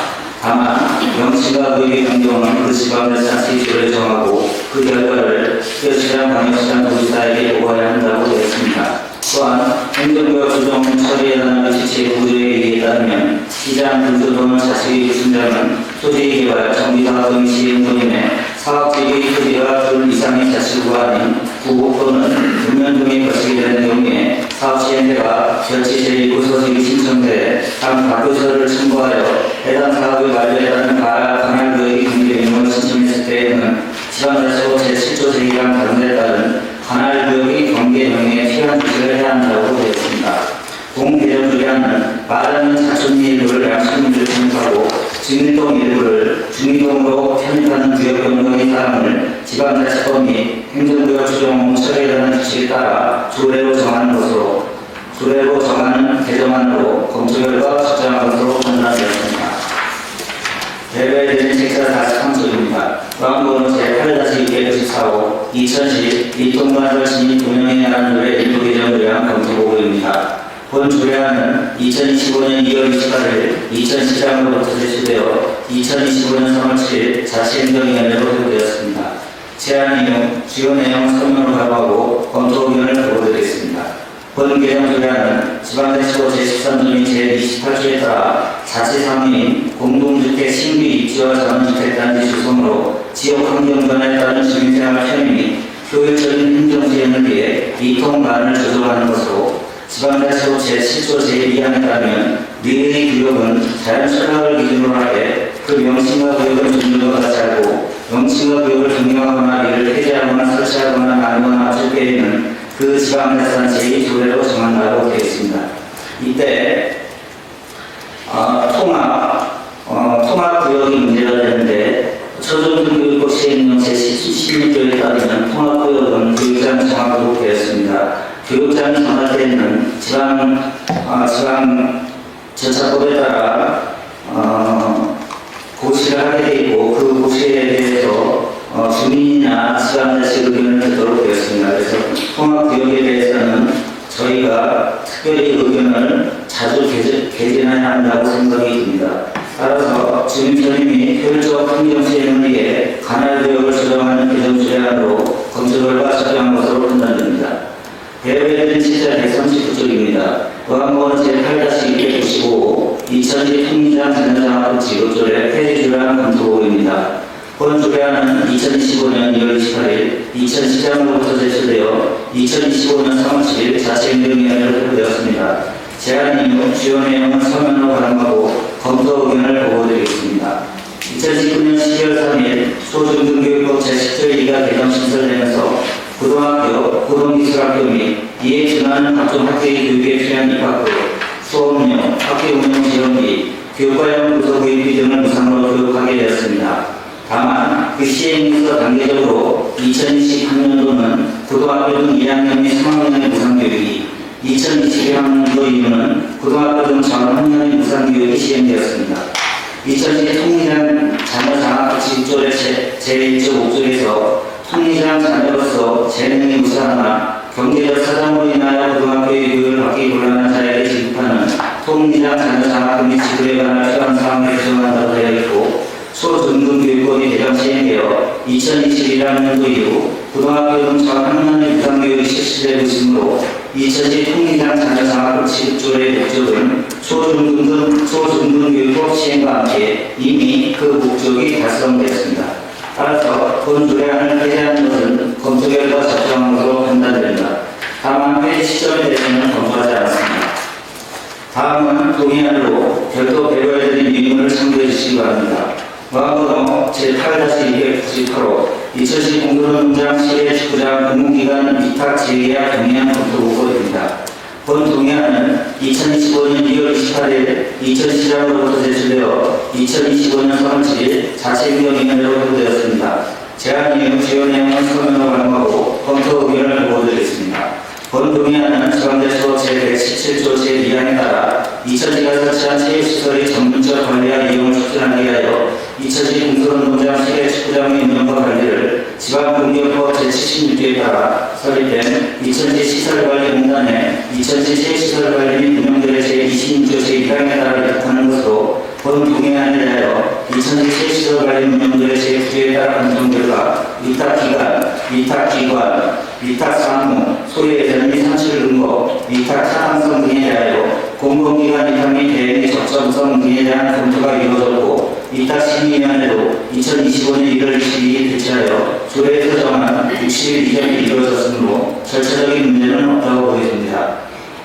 다만 명칭과 구역의 변경은 그 지방자치단체의 조례를 정하고 그 결과를 특별시장 광역시장 도지사에게 보고해야 한다고 되어 있습니다. 또한 행정구역 조정 처리에 지체 구조에 의해 따르면 시장 군수 또는 자치의 중장은 토지 개발, 정비사업 등 시행도임에 사업지의 토지가 둘 이상의 자치구가 아닌 구곡 또는 읍면동에 거치게 되는 경우에 사업 시행자가 결치 제1구 소식이 신청돼 각 발표서를 첨부하여 해당 사업의 완료에 따른 관할구역의 경계 명령을 신청했을 때에는 지방자치법 제7조 제1항 다른데 따른 관할구역의 경계 명령에 필요한 조치를 해야 한다고 되어 있습니다. 공개정조례안은 말하는 자촌리 일부를 양식민주를 편입하고 중일동 일부를 중일동으로 편입하는 구역 변경의 사항을 지방자치법 및 행정구역 조정 처리에 대한 규칙에 따라 조례로 정하는 것으로 개정안으로 검토 결과 적정한 것으로 판단되었습니다. 배배되는 책자 43쪽입니다. 보안번호 제8-294호 2010 이통관을 진입 운영해야 하는 조례 일부 개정조례안 검토보고입니다. 본 조례안은 2025년 2월 28일 2010장으로부터 제시되어 2025년 3월 7일 자치행정위원회로 회부되었습니다. 제안 이후 주요 내용 설명을 발표하고 검토 의견을 보고드리겠습니다. 본 개정조례안은 지방자치법 제13조인 제28조에 따라 자치상인인 공동주택 신규 입지와 전원주택단지 조성으로 지역환경변화에 따른 주민생활 편의 및 효율적인 행정수행을 위해 이통관을 조정하는 것으로 지방자치법 제7조 제2항에 따르면 리의 구역은 자연철학을 기준으로 하되 그 명칭과 구역을 존중과 같이 하고 명칭과 구역을 변경하거나 이를 폐지하거나 설치하거나 나누거나 맞출 때에는 그 지방자치단체의 조례로 정한다고 되어 있습니다. 이때 통합구역이 문제가 되는데 초중등교육부 시행령 제16조에 따르면 통합구역은 교육장 정하도록 되었습니다. 교육장이 정할 때는 지방 절차법에 따라 고시를 하게 되어 있고 그 고시에 대해서 주민이나 지방자치 의견을 듣도록 되었습니다. 그래서 통합구역에 대해서는 저희가 특별히 의견을 자주 개진해야 한다고 생각이 듭니다. 따라서 주민 편의 및 효율적 환경 수행을 위해 관할구역을 조정하는 개정조례안으로 검토 결과 적용한 것으로 판단됩니다. 배열되는 시자 139쪽입니다. 보안번호 제8-295 2010 통리장 전자장학금 지급조례 폐지조례안 검토보고입니다. 본 조례안은 2025년 2월 28일 2010장으로부터 제출되어 2025년 3월 7일 자치행정위원회로 회부되었습니다. 제안 이후 주요 내용은 서면으로 발언하고 검토 의견을 보고드리겠습니다. 2019년 12월 3일 초중등교육법 제10조 2가 개정 신설되면서 고등학교, 고등기술학교 및 이에 준하는 각종 학교의 교육에 필요한 입학교, 수업료, 학교 운영 지원비, 교육 관련 부서구입비 등을 무상으로 교육하게 되었습니다. 다만 그 시행에서 단계적으로 2020학년도는 고등학교 등 2학년 및 3학년의 무상교육이 2021학년도 이후는 고등학교 등 전 학년의 무상교육이 시행되었습니다. 2010 통리장 자녀장학금 지급조례 제1조 5조에서 통리장 자녀로서 재능이 우수하나 경제적 사정으로 인하여 고등학교의 교육을 받기 곤란한 자에게 지급하는 통리장 자녀장학금 및 지급에 관한 필요한 사항을 규정한다고 되어 있고 초중등교육법이 개정 시행되어 2021학년도 이후 고등학교 등 저학년의 유상교육이 실시되고 있으므로 2010 통리장 자녀장학금 지급조례의 목적은 초중등교육법 시행과 함께 이미 그 목적이 달성되었습니다. 따라서 본 조례안을 폐지하는 것은 검토 결과 적정한 것으로 판단됩니다. 다만 폐지 시점에 대해서는 검토하지 않았습니다. 다음은 동의안으로 별도 배려해야 될 미문을 참고해 주시기 바랍니다. 마음번호 제8-298호 2010 공도노동장 시의 축구장 공공기관 위탁 재계약 동의안 검토 보고입니다. 본 동의안은 2025년 2월 28일 이천시장으로부터 제출되어 2025년 3월 7일 자체위원회로 회부되었습니다. 제안 이후 주요 내용은 서면으로 발표하고 검토 의견을 보고드리겠습니다. 본 동의안은 지방대소 제117조 제2항에 따라 이천시가 설치한 체육시설의 전문적 관리와 이용을 촉진하기 위하여 이천시 공도노동장 시의 축구장의 운영과 관리를 지방공기업법 제76조에 따라 설립된 이천시 시설관리공단의 이천시 체육시설관리 및 운영들의 제26조 제2항에 따라 위탁하는 것으로 본 동의안에 대하여 이천시 체육시설관리 운영들의 제9조에 따라 판정 결과 위탁기관, 위탁기관, 위탁사무, 소유예전 및 산출 근거, 위탁 타당성 등에 대하여 공공기관 위탁 및 대행의 적정성 등에 대한 검토가 이루어졌고 위탁심의위원회도 2025년 1월 22일 개최하여 조례에서 정한 60일 이전이 이루어졌으므로 절차적인 문제는 없다고 보여집니다.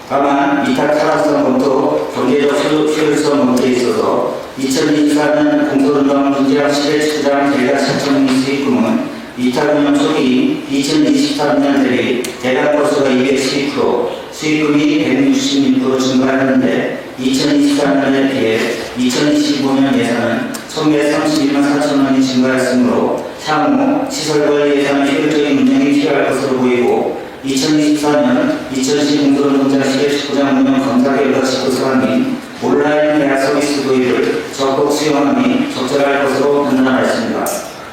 다만 위탁 타당성 검토, 경제적 효율성 검토에 있어서 2024년 공도노동 분지학 시대 축구장 대가 신청 및 수익금은 위탁운영 초기 2023년 대비 대략 건수가 212%, 수익금이 166% 증가했는데 2023년에 비해 2025년 예산은 1,132만 4천 원이 증가했으므로 향후 시설관리 예산의 효율적인 운영이 필요할 것으로 보이고 2024년 2010 공도노동장 시대 축구장 운영 검사 결과 지구 사항인 온라인 대학 서비스 도입을 적극 수용함이 적절할 것으로 판단하였습니다.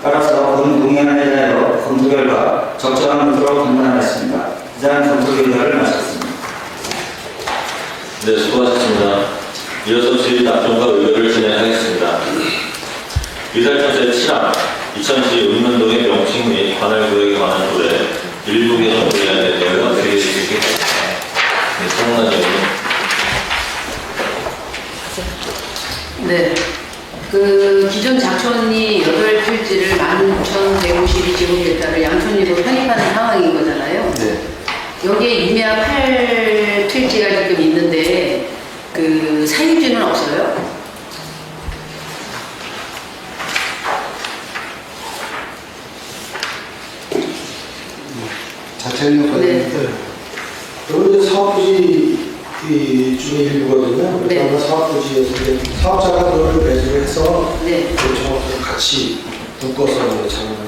따라서 본 동의안에 대하여 검토 결과 적정한 것으로 판단하였습니다. 이상 검토 결과를 마쳤습니다. 네, 수고하셨습니다. 이어서 질의 답변과 의결을 진행하겠습니다. 위살청 제7항 2010 읍면동의 명칭 및 관할 구역에 관한 조례 일부 개정 조례안에 대하여 드리게 되겠습니다. 네, 성문환 의원님. 네. 그 기존 작촌이 8필지를 11,152 제곱미터를 양촌리로 편입하는 상황인 거잖아요. 네. 여기에 임야 8필지가 지금 있는데 그 사유지는 없어요? 자체는 네. 그리고 이제 사업부지 중에 일부거든요. 네. 그래서 사업부지에서 이제 사업자가 그걸 배제를 해서 네. 요청하고 같이 묶어서 작업하는 거였어요.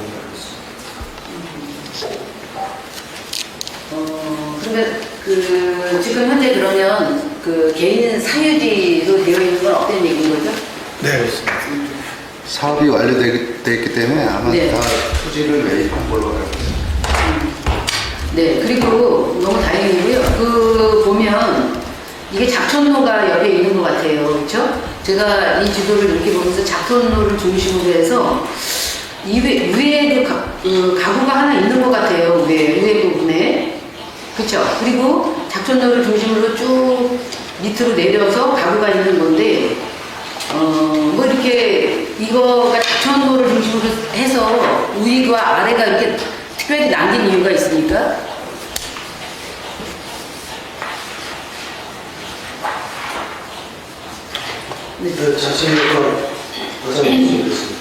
그러면 그 지금 현재 그러면 그 개인 사유지로 되어 있는 건 어떤 얘기인 거죠? 네, 그렇습니다. 사업이 완료되었기 때문에 아마 네. 다 토지를 매입한 걸로 알고 있습니다. 네, 그리고 너무 다행이고요. 그 보면 이게 작촌로가 옆에 있는 것 같아요, 그렇죠? 제가 이 지도를 이렇게 보면서 작촌로를 중심으로 해서 위에도 가구가 하나 있는 것 같아요, 위에 부분에, 그렇죠? 그리고 작촌로를 중심으로 쭉 밑으로 내려서 가구가 있는 건데, 뭐 이렇게 이거가 작촌로를 중심으로 해서 위와 아래가 이렇게 특별히 남긴 이유가 있습니까? 네, 자체가 가장 좋습니다.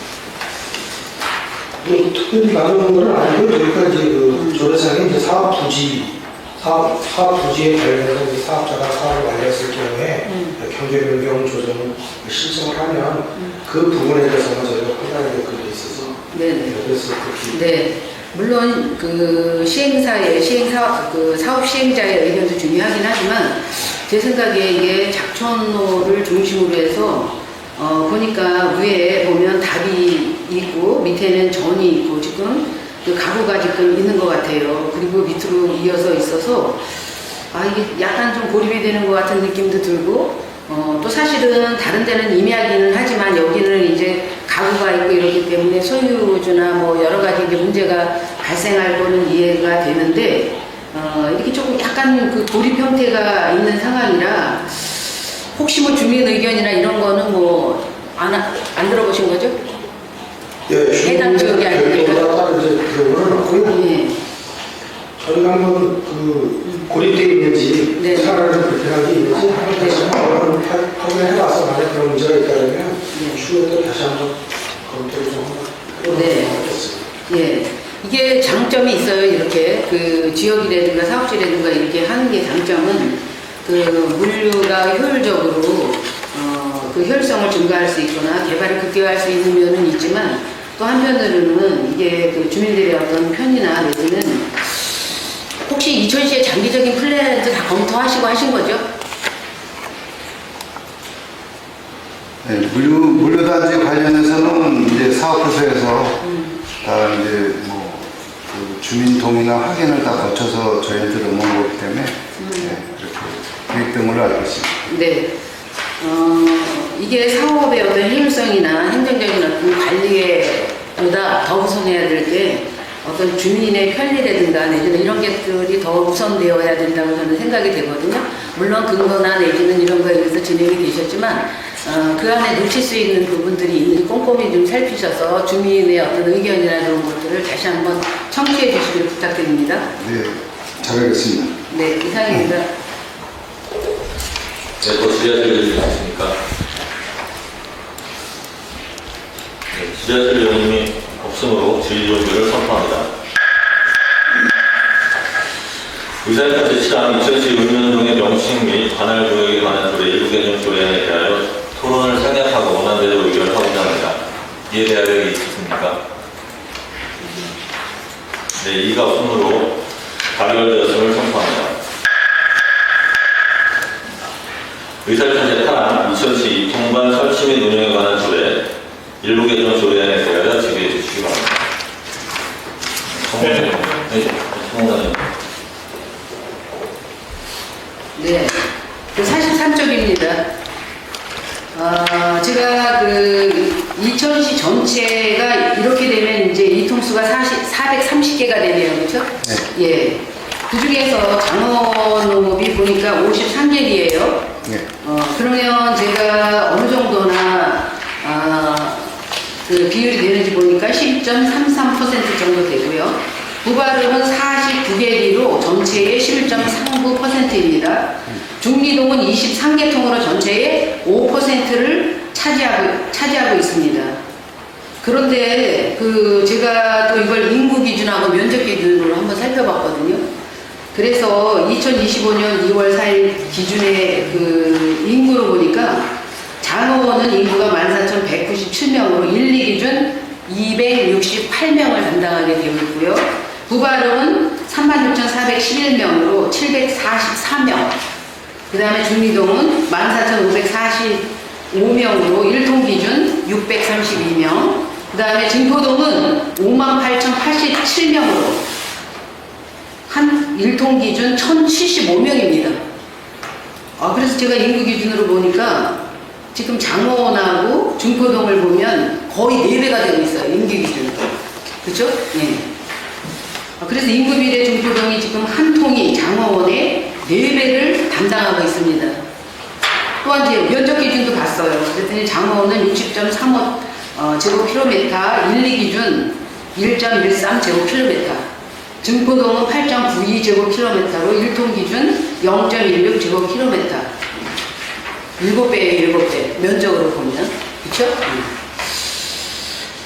뭐 특별히 나누는 건 아니고 저희가 이제 그 조례상에 이제 사업 부지에 관련해서 이제 사업자가 사업을 완료했을 경우에 경계 변경 조정을 신청을 하면 그 부분에 대해서만 저희가 판단하는 그게 있어서 네네. 그래서 그렇게 네. 물론 그 사업 시행자의 의견도 중요하긴 하지만 제 생각에 이게 작촌로를 중심으로 해서 보니까 위에 보면 답이 있고 밑에는 전이 있고 지금 그 가구가 지금 있는 것 같아요. 그리고 밑으로 이어서 있어서 이게 약간 좀 고립이 되는 것 같은 느낌도 들고 또 사실은 다른 데는 임야기는 하지만 여기는 이제 가구가 있고 이렇기 때문에 소유주나 뭐 여러 가지 이제 문제가 발생할 거는 이해가 되는데 이렇게 조금 약간 그 고립 형태가 있는 상황이라 혹시 뭐 주민 의견이나 이런 거는 뭐 안 들어보신 거죠? 예, 해당 지역이 아니니까. 따로 이제 들어보고요. 예. 저희가 한번 그 고립되어 있는지 네. 살아는 불편하게 있는지 한번 다시 한번 확인해봐서 만약 그런 문제가 있다면 추후에 또 다시 한번 검토를 좀 한번 네. 해보겠습니다. 예. 이게 장점이 있어요. 이렇게 그 지역이라든가 사업지라든가 이렇게 하는 게 장점은 그 물류가 효율적으로 그 효율성을 증가할 수 있거나 개발을 극대화할 수 있는 면은 있지만 또 한편으로는 이게 그 주민들의 어떤 편의나 내지는 혹시 이천시의 장기적인 플랜도 다 검토하시고 하신 거죠? 네, 물류단지 관련해서는 이제 사업부서에서 다 이제 그 주민 동의나 확인을 다 거쳐서 저희한테 넘어온 거기 때문에 네, 그렇게 계획된 걸로 알고 있습니다. 네. 이게 사업의 어떤 효율성이나 행정적인 어떤 관리에보다 더 우선해야 될 게 어떤 주민의 편리라든가 내지는 이런 것들이 더 우선되어야 된다고 저는 생각이 되거든요. 물론 근거나 내지는 이런 거에 의해서 진행이 되셨지만 그 안에 놓칠 수 있는 부분들이 있는지 꼼꼼히 좀 살피셔서 주민의 어떤 의견이나 그런 것들을 다시 한번 청취해 주시기를 부탁드립니다. 네, 잘하겠습니다. 네, 이상입니다. 네, 또 지하철 얘기 있으십니까? 네, 지하철 연임이 없으므로 질의종교를 선포합니다. 의사협회 제7항 2010 의문동의 명칭 및 관할 구역에 관한 조례 일부 개정 조례안에 대하여 토론을 생략하고 원안대로 의결을 하고자 합니다. 이에 대하여 있으십니까? 네, 이가 없으므로 가결되었음을 선포합니다. 의사협회 제8항 2010 통관 설치 및 운영에 관한 조례 일부 개정 조례안에 대하여 질의해 주시기 바랍니다. 성공사님. 네, 그 43쪽입니다. 제가 그 이천시 전체가 이렇게 되면 이제 이통수가 430개가 되네요, 그렇죠? 네. 예. 그 중에서 장원업이 보니까 53개이에요. 네. 그러면 제가 어느 정도나 그 비율이 되는지 보니까 11.33% 정도 되고요. 부발음은 49개리로 전체의 11.39%입니다. 중리동은 23개 통으로 전체의 5%를 차지하고 있습니다. 그런데 그 제가 또 이걸 인구 기준하고 면적 기준으로 한번 살펴봤거든요. 그래서 2025년 2월 4일 기준의 그 인구로 보니까 장어원은 인구가 14,197명으로 1, 2기준 268명을 담당하게 되어 있고요. 부발음은 36,411명으로 744명. 그 다음에 중리동은 14,545명으로 1통 기준 632명. 그 다음에 진포동은 58,087명으로 한 1통 기준 1,075명입니다. 그래서 제가 인구 기준으로 보니까 지금 장어원하고 중포동을 보면 거의 4배가 되고 있어요. 인구 기준으로. 그렇죠? 예. 그래서 인구 비례 중포동이 지금 한 통이 장어원의 4배를 담당하고 있습니다. 또한 이제 면적 기준도 봤어요. 그랬더니 장어원은 60.35 제곱킬로미터, 1, 2기준 1.13 제곱킬로미터, 증포동은 8.92 제곱킬로미터로 1통 기준 0.16 제곱킬로미터. 7배예요, 7배. 면적으로 보면. 그쵸?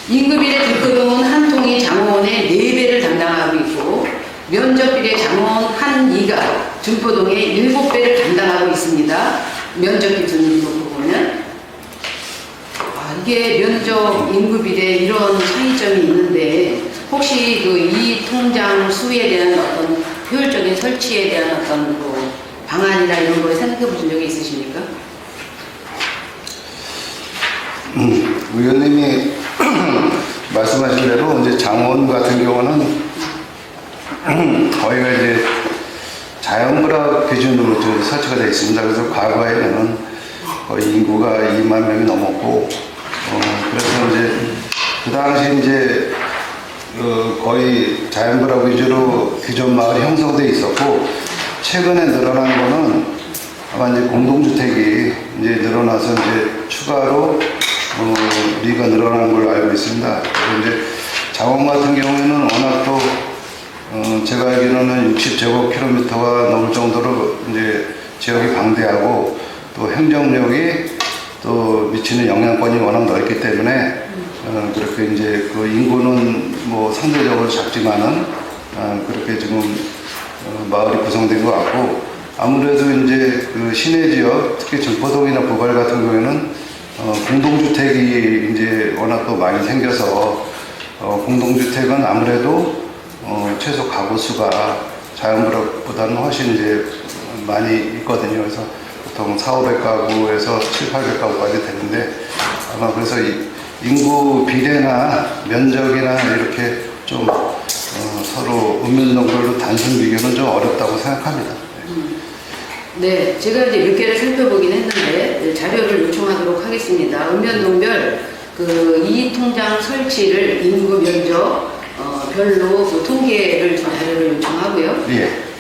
인구비례 증포동은 한 통이 장어원의 4배를 담당하고 있고, 면적비례 장어원 한 2가 증포동의 7배를 담당하고 있습니다. 면적 기준으로 보면. 이게 면적, 인구비례 이런 차이점이 있는데, 혹시 그 이 통장 수에 대한 어떤 효율적인 설치에 대한 어떤 뭐 방안이나 이런 걸 생각해 보신 적이 있으십니까? 의원님이 말씀하신 대로 이제 장원 같은 경우는 거기가 이제 자연불화 기준으로 설치가 되어 있습니다. 그래서 과거에는 거의 인구가 2만 명이 넘었고, 그래서 이제 그 당시 이제 거의 자연부라 위주로 규전 마을이 형성돼 있었고, 최근에 늘어난 거는 아마 이제 공동주택이 이제 늘어나서 이제 추가로 리가 늘어난 걸로 알고 있습니다. 그리고 이제 장원 같은 경우에는 워낙 또 제가 알기로는 60제곱킬로미터가 넘을 정도로 이제 지역이 방대하고 또 행정력이 또 미치는 영향권이 워낙 넓기 때문에 그렇게 이제 그 인구는 뭐 상대적으로 작지만은 그렇게 지금 마을이 구성된 것 같고, 아무래도 이제 그 시내 지역, 특히 증포동이나 부발 같은 경우에는 공동주택이 이제 워낙 또 많이 생겨서 공동주택은 아무래도 최소 가구 수가 자연부락보다는 훨씬 이제 많이 있거든요. 그래서 보통 400~500가구에서 700~800가구까지 되는데, 아마 그래서 인구 비례나 면적이나 이렇게 좀 서로 읍면동별로 단순 비교는 좀 어렵다고 생각합니다. 네, 제가 이제 몇 개를 살펴보긴 했는데 자료를 요청하도록 하겠습니다. 읍면동별 그 이익통장 설치를 인구 면적 별로 그 통계를 좀 자료를 요청하고요. 예.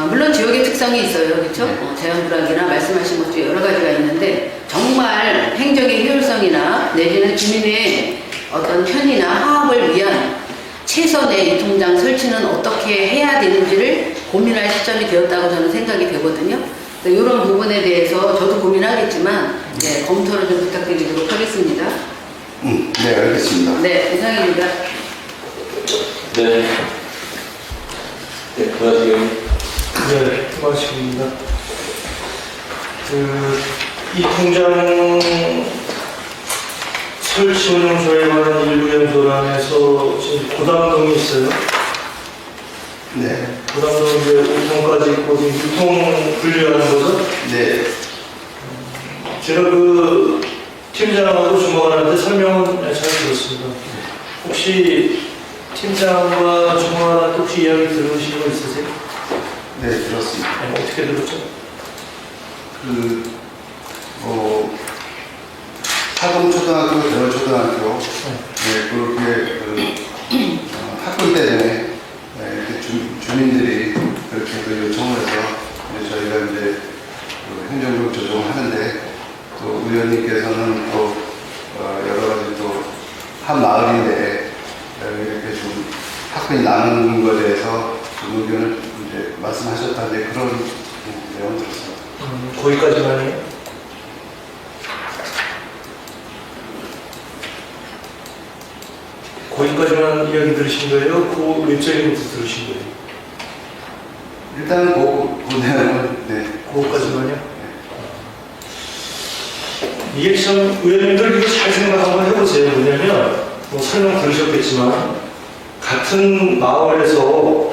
물론 지역의 특성이 있어요, 그렇죠? 자연불락이나 말씀하신 것 중에 여러 가지가 있는데 정말 행정의 효율성이나 내지는 주민의 어떤 편의나 화합을 위한 최선의 이 통장 설치는 어떻게 해야 되는지를 고민할 시점이 되었다고 저는 생각이 되거든요. 이런 부분에 대해서 저도 고민하겠지만 네, 검토를 좀 부탁드리도록 하겠습니다. 네, 알겠습니다. 네, 이상입니다. 네. 네, 그러시면 네, 고맙습니다. 이 통장 설치 운영 조례에 관한 일부연 조례안에서 지금 고담동이 있어요. 네. 고담동 이제 5통까지 있고 지금 6통 분류하는 거죠. 네. 제가 그 팀장하고 주무관한테 설명은 잘 들었습니다. 혹시 팀장과 주무관한테 혹시 이야기 들으신 거 있으세요? 네, 들었습니다. 네, 어떻게 들었죠? 사동초등학교, 대월초등학교, 네, 그렇게 학군 대전에 이렇게 주민들이 그렇게 요청을 해서 저희가 이제 행정력 조정을 하는데, 또 의원님께서는 또 여러 가지 또 한 마을인데 이렇게 좀 학군이 나누는 것에 대해서 좀 의견을 이제 말씀하셨다는데 그런 내용 들었습니다. 거기까지만요? 거기까지만 이야기 들으신 거예요? 그 웹적인부터 들으신 거예요? 일단 그 내용은 네. 그거까지만요? 이게 참 의원님들 이거 잘 생각 한번 해보세요. 뭐냐면 뭐 설명 들으셨겠지만 같은 마을에서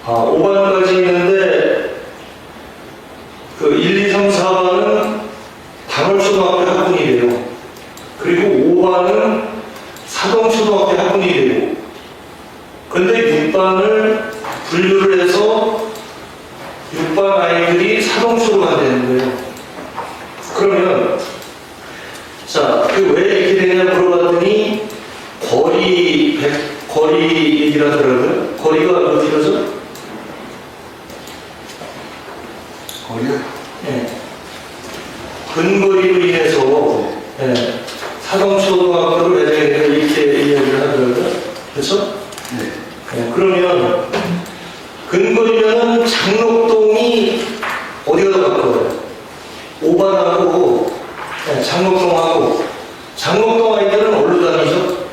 5반까지 있는데 그 1, 2, 3, 4반은 당월초등학교 학군이래요. 그리고 5반은 사동초등학교 학군이래요. 근데 6반을 분류를 해서 6반 아이들이 사동초로 간다는 거예요. 그러면 자, 왜 이렇게 되냐 물어봤더니 거리 얘기를 하더라고요. 거리가 어디라죠? 거리요? 네. 근거리로 인해서 네. 사동초등학교를 배정했다 이렇게 이야기를 하더라고요. 그렇죠? 네. 네. 그러면 근거리면은 장록동이 어디가 더 가까워요? 5반하고 네, 장록동하고 장록동 아이들은 어디로 다니죠?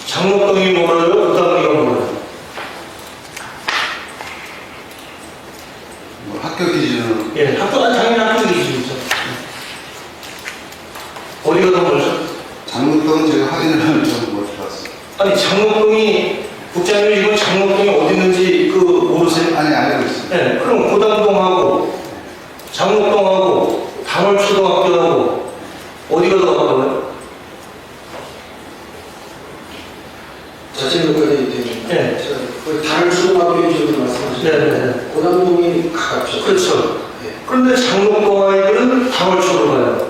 장록동이 멀어요? 고담리가 멀어요? 뭐 학교 기준으로 예, 당연히 학교 기준이죠. 어디가 더 멀죠? 장문동은 제가 확인을 좀못 해봤어요. 아니 장록동이 국장님 이건 장록동이 어디 있는지 그 모르세요? 아니, 알고 있어요. 네, 그럼 고담동하고 장록동하고 당월초등학교하고 어디가 더 가까워요? 자체적으로 되는 네. 다른 수도 고등학교 위주로 말씀하시는데 고담동이 가깝죠. 그렇죠. 네. 그런데 장롱동 아이들은 다월초로 가요.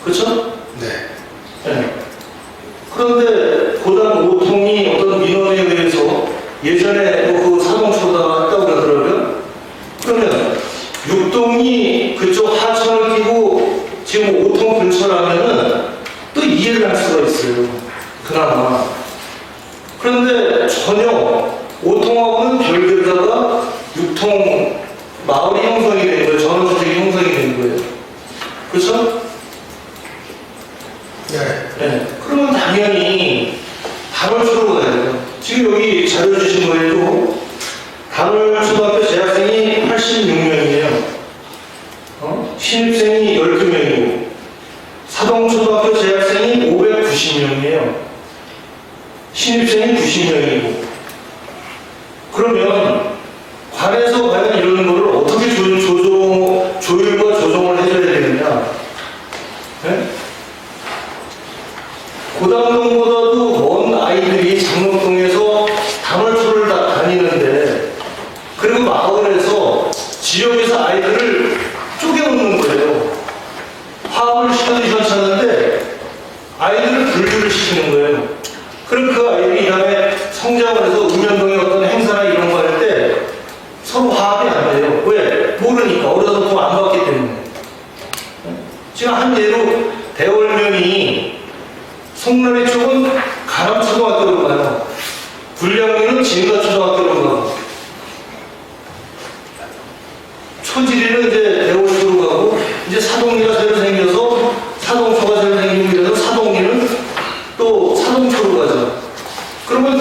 그렇죠? 네. 네. 그런데 고당 5통이 어떤 민원에 의해서 예전에 그 사동초가 했다고 그러더라고요. 그러면 6동이 그쪽 하천을 끼고 지금 5통 근처라면은 또 이해를 할 수가 있어요. 그나마. 그런데 전혀 5통하고는 별개로다가 6통 마을이 형성이 된 거예요. 전원주택이 형성이 된 거예요. 그렇죠? 네. 네. 그러면 당연히 단월초로 가야 돼요. 지금 여기 자료 주신 거에도 단월초등학교 재학생이 86명이에요. 신입생이 12명이고 사동초등학교 재학생이 590명이에요. 신입생이 90명이고 그러면 관에서 과연 이런 거를 어떻게 조율과 조정을 해줘야 되느냐? 네? 고담동보다도 먼 아이들이 장롱동에서 단월초를 다 다니는데 그리고 마을에서 지역에서 아이들을 쪼개놓는 거예요. 화합을 시켜도 괜찮은데 아이들을 분류를 시키는 거예요. 그럼 그 아이들이 이 다음에 성장을 해서 읍면동의 어떤 행사나 이런 거 할 때 서로 화합이 안 돼요. 왜? 모르니까. 어려서 돈 안 받기 때문에. 지금 한 예로 대월면이 송라리 쪽은 가람초등학교로 가요. 불량리는 진가초등학교로 가고 초지리는 이제 대월초로 가고 이제 사동리가 새로 생겨서 사동초가 새로 생기고 이래서 사동리는 또 사동초로 가죠. 그러면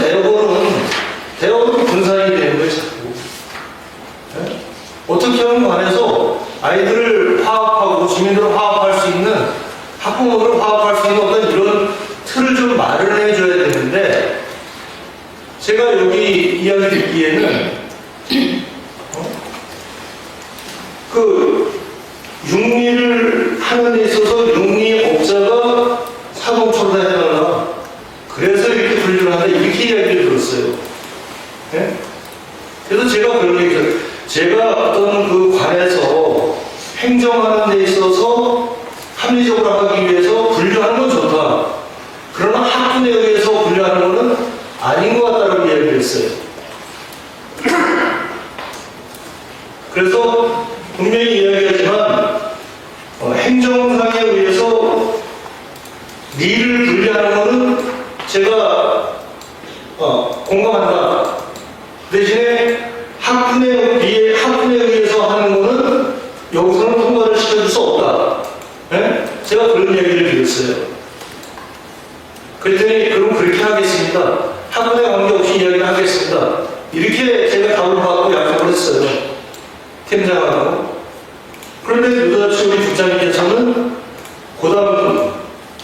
대월은 분산이 되는 거예요. 자꾸. 네? 어떻게 하면 관해서 아이들을 화합하고 주민들을 화합할 수 있는 학부모들을 화합할 수 있는 어떤 이런 틀을 좀 마련해 줘야 되는데 제가 여기 이야기 듣기에는 그 육리를 하는 데 있어서 육리업자가 사동초로 해달라 그래서 이렇게 분류를 한다 이렇게 이야기를 들었어요. 네? 그래서 제가 그런 얘기를 제가 어떤 그 관에서 행정하는 데 있어서 합리적으로 하기 위해서 분류하는 건 좋다. 그러나 학군에 의해서 분류하는 것은 아닌 것 같다고 이야기를 했어요. 그래서 분명히 이야기하지만 행정상에 의해서 리를 분류하는 것은 제가 공감한다. 대신에 학군에 의해서 하는 것은 여기서는 통과를 시켜줄 수 없다. 네? 제가 그런 얘기를 드렸어요. 그랬더니 그럼 그렇게 하겠습니다. 학군에 관계없이 이야기를 하겠습니다. 이렇게 제가 답을 받고 약속을 했어요. 팀장하고. 그런데 느닷없이 우리 국장님께서는 고담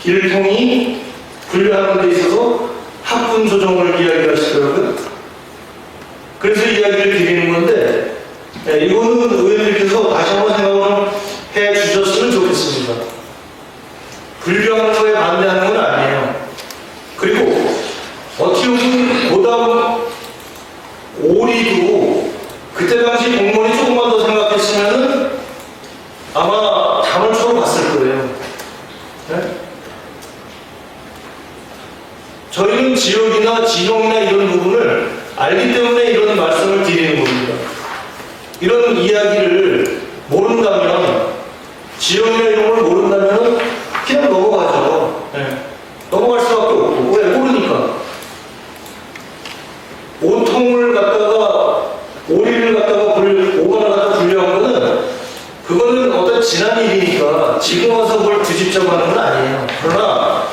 길통이 분류하는 데 있어서 학군 조정을 이야기를 하시더라고요. 그래서 이야기를 드리는 건데 이거는 의원님께서 다시 한번 생각을 해 주셨으면 좋겠습니다. 분류하는 거에 반대하는 건 아니에요. 그리고 어떻게 보면 고담 오리도 그때 당시 공무원이 조금만 더 생각했으면은 아마 단월초로 갔을 거예요. 네? 저희는 지역이나 지형이나 이런 부분을 알기 때문에 이런 말씀을 드리는 겁니다. 이런 이야기를 모른다면, 지형이나 이런 걸 모른다면 그냥 넘어가죠. 네. 넘어갈 수밖에 없고. 왜? 모르니까. 5통을 갖다가, 오리를 갖다가 오간을 갖다가 분류한 거는 그거는 어떤 지난 일이니까 지금 와서 그걸 뒤집자고 하는 건 아니에요. 그러나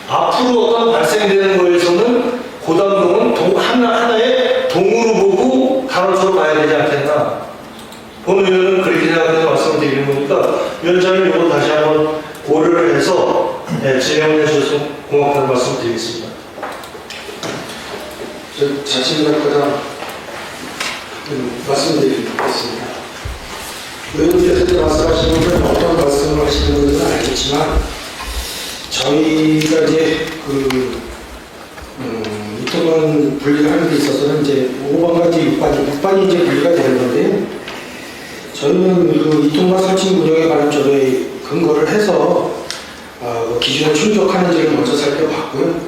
앞으로 어떤 발생되는 거에서는 고담동은 하나의 동으로 보고 단월초로 가야 되지 않겠나. 본 의원은 그렇게 생각해서 말씀을 드리는 거니까 위원장님 이거 다시 한번 고려를 해서 진행을 해주셔서 고맙다는 말씀을 드리겠습니다. 저 자치구역보다 말씀드리겠습니다. 의원님께서 말씀하시는 건 어떤 말씀을 하시는 건지는 알겠지만 저희가 이제 이통과 교육청은 분리를 하는 데 있어서는 이제 5번과 이제 6번이 이제 분리가 되는 건데, 저희는 그 이통과 설치 운영에 관한 조례에 근거를 해서 그 기준을 충족하는지를 먼저 살펴봤고요.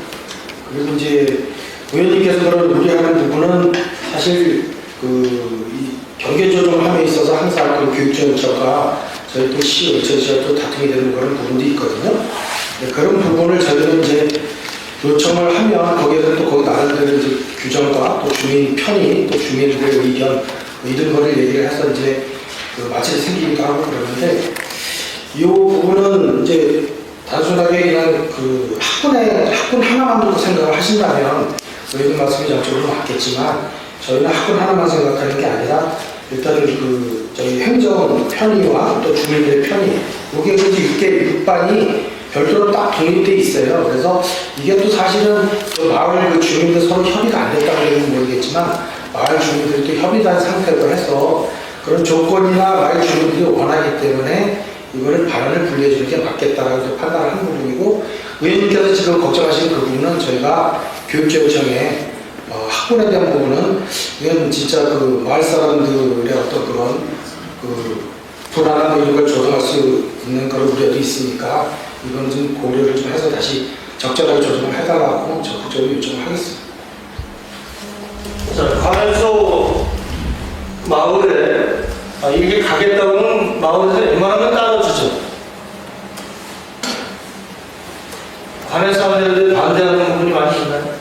그리고 이제 의원님께서는 우려하는 부분은 사실 이 경계 조정함에 있어서 항상 그 교육청 요청과 저희 또 시, 의천시와 또 다툼이 되는 그런 부분도 있거든요. 네, 그런 부분을 저희는 이제 요청을 하면 거기에서 또 거기 나름대로 이제 규정과 또 주민 편의, 또 주민들의 의견 이런 거를 얘기를 해서 이제 그 마찰이 생기기도 하고 그러는데, 이 부분은 이제 단순하게 그냥 그 학군 하나만 두고 생각을 하신다면 저희도 말씀이 전적으로 맞겠지만, 저희는 학군 하나만 생각하는 게 아니라 일단은 그 저희 행정 편의와 또 주민들의 편의, 이게 이제 6반이 별도로 딱 독립돼 있어요. 그래서 이게 또 사실은 그 마을 그 주민들 서로 협의가 안 됐다고 해도 모르겠지만, 마을 주민들도 협의된 상태로 해서 그런 조건이나 마을 주민들이 원하기 때문에 이거를 발언을 분리해주는 게 맞겠다라고 판단을 한 부분이고, 의원님께서 지금 걱정하시는 그 부분은 저희가 교육제도청에 학군에 대한 부분은 이건 진짜 그 마을 사람들의 어떤 그런 그 불안한 이런 걸 조정할 수 있는 그런 우려도 있으니까 이건 좀 고려를 좀 해서 다시 적절하게 조정을 해달라고 적극적으로 요청을 하겠습니다. 자, 관에서 마을에 이렇게 가겠다고는 마을에서 웬만하면 따라주죠. 관에서 하는데 반대하는 부분이 많이 있나요?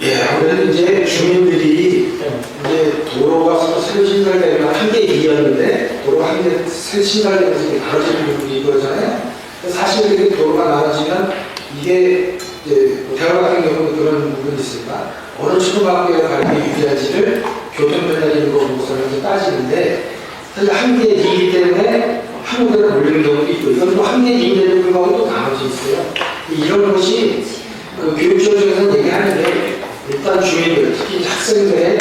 예, 아무래도 이제 주민들이 이제 도로가 새로 신설되면 한 개 2였는데 도로가 한 개 새 신설되면서 나눠지는 부분이 이거잖아요. 사실 이렇게 도로가 나눠지면 이게 이제 대화 같은 경우는 그런 부분이 있으니까 어느 초등학교에 가는 게 유리한지를 교통편이라는 거 보고서는 이제 따지는데, 사실 한 개 2이기 때문에 한 군데로 몰리는 경우도 있고, 이건 또 한 개 2인데도 불구하고 또 나눠져 있어요. 이런 것이 그 교육청에서는 얘기하는데, 일단 주민들, 특히 학생들의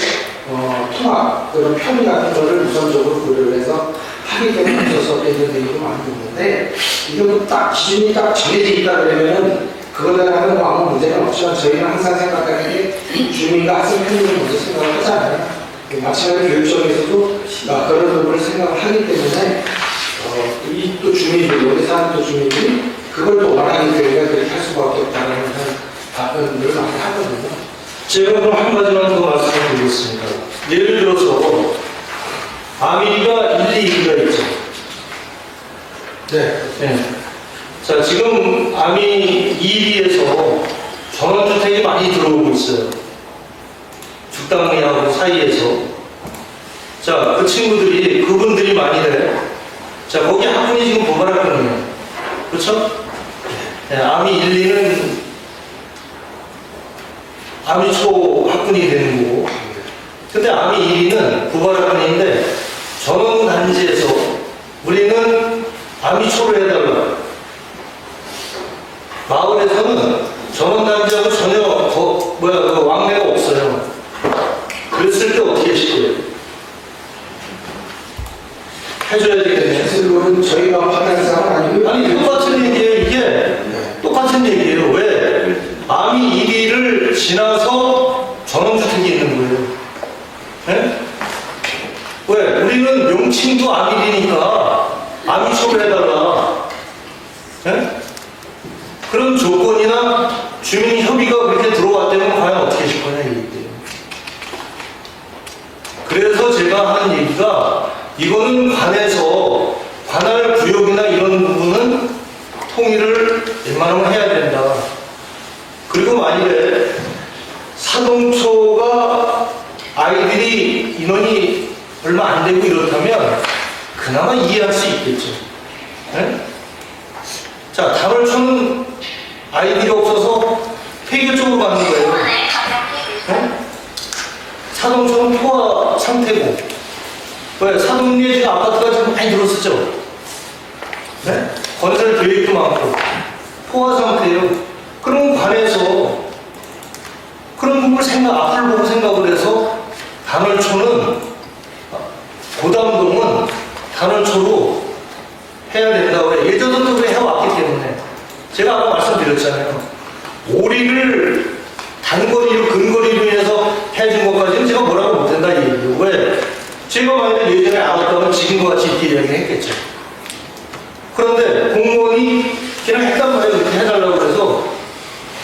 통합, 그런 편의 같은 거를 우선적으로 고려를 해서 하기 때문에 어쩔 이런 얘기도 많이 있는데, 이건 딱 기준이 딱 정해져 있다 그러면은 그거에 대한 아무 문제는 없지만, 저희는 항상 생각하는 게 주민과 학생 편의를 먼저 생각을 하잖아요. 마찬가지로 교육청에서도 그런 부분을 생각을 하기 때문에 이 또 주민들, 여기 사는 또 주민들이 그걸 또 원하기 때문에 그렇게 할 수밖에 없다는 답변들을 많이 하거든요. 제가 그럼 한 가지만 더 말씀을 드리겠습니다. 예를 들어서 아미리가 1, 2, 2가 있죠. 네. 자, 지금 아미 2리에서 전원주택이 많이 들어오고 있어요. 죽당리하고 사이에서. 자, 그 친구들이, 그분들이 만일에, 자, 거기 학군이 지금 고발학군이에요. 그렇죠? 네, 아미 1, 2는 아미초 학군이 되는 거고, 근데 아미 1위는 구발학군인데 전원단지에서 우리는 아미초를 해달라. 마을에서는 전원단지하고 전혀 그 왕래가 없어요. 그랬을 때 어떻게 하실 거예요? 해줘야 되겠네요. 사실은 저희가 판단한 사항은 아니고요. 아니, 똑같은 얘기예요, 이게. 네. 똑같은 얘기예요. 왜? 아미 1위를 지나서 전원주택이 있는 거예요. 네? 왜? 우리는 명칭도 아미리니까 아미초를 해달라. 네? 그런 조건이나 주민 협의가 그렇게 들어왔다면 과연 어떻게 하실 거냐, 이 얘기예요. 그래서 제가 하는 얘기가, 이거는 관에서 관할 구역이나 이런 부분은 통일을 웬만하면 해야 된다. 그리고 만일에 사동초가 아이들이 인원이 얼마 안 되고 이렇다면 그나마 이해할 수 있겠죠. 네? 자, 단월초는 아이들이 없어서 폐교 쪽으로 가는 거예요. 네? 사동초는 포화 상태고, 왜? 사동리에 지금 아파트가 지금 많이 들었었죠. 네? 건설 계획도 많고 포화 상태예요. 그럼 관에서 그런 부분을 앞을 보고 생각을 해서 단월초는, 고담동은 단월초로 해야 된다고 그래. 예전부터 그래 해왔기 때문에 제가 아까 말씀드렸잖아요. 오리를 단거리로 근거리로 인해서 해준 것까지는 제가 뭐라고 못한다 이 얘기고 왜? 제가 만약에 예전에 알았다면 지금과 같이 이렇게 이야기했겠죠. 그런데 공무원이 그냥 했단 말이에요. 이렇게 해달라고 해서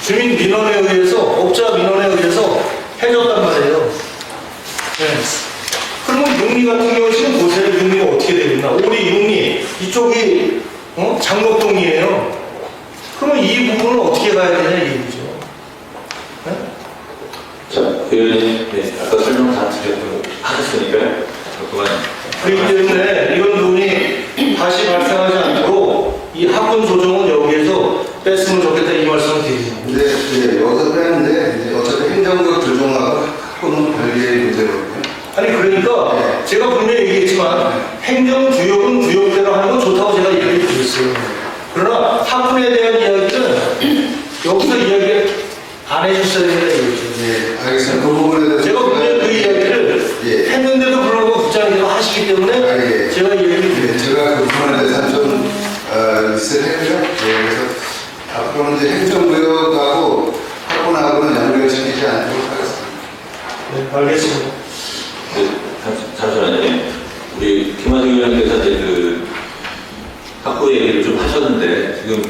주민 민원에 의해서 업자 민원에 의해서 해줬단 말이에요. 네. 그러면 육리 같은 경우 지금 보세요. 육리가 어떻게 되겠나? 우리 육리 이쪽이 장목동이에요. 그러면 이 부분을 어떻게 가야 되냐 이 얘기죠. 네? 자, 의원님, 네, 아까 설명 다 하셨으니까요. 그만. 그렇기 때문에 이런 부분이 다시 발생하지 않도록 이 학군 조정은 여기에서 뺐으면 좋겠다 이 말씀을 드립니다. 근데 여기서 빼는데 이제 어차피 행정적 조정하고 학군은 별개의 문제거든요. 아니 그러니까 네. 제가 분명히 얘기했지만 행정구역은 구역대로 하는 건 좋다고 제가 얘기를 드렸어요. 그러나 학군에 대한 이야기는 여기서 이야기 안 해주셔야 된다 이거죠. 네, 알겠습니다. 그 부분에 대해서 제가 분명히 그 이야기를 예. 했는데도 불구하고 국장님께서 하시기 때문에 예. 제가 얘기를 드렸어요. 네, 제가 그 부분에 대해서 좀 리스트를 했고요. 네, 그래서 앞으로는 이제 행정구역하고 학군하고는 연결시키지 않도록 하겠습니다. 네, 알겠습니다. 잠시만요. 예. 우리 김한중 의원님께서 이제 그 학부 얘기를 좀 하셨는데 지금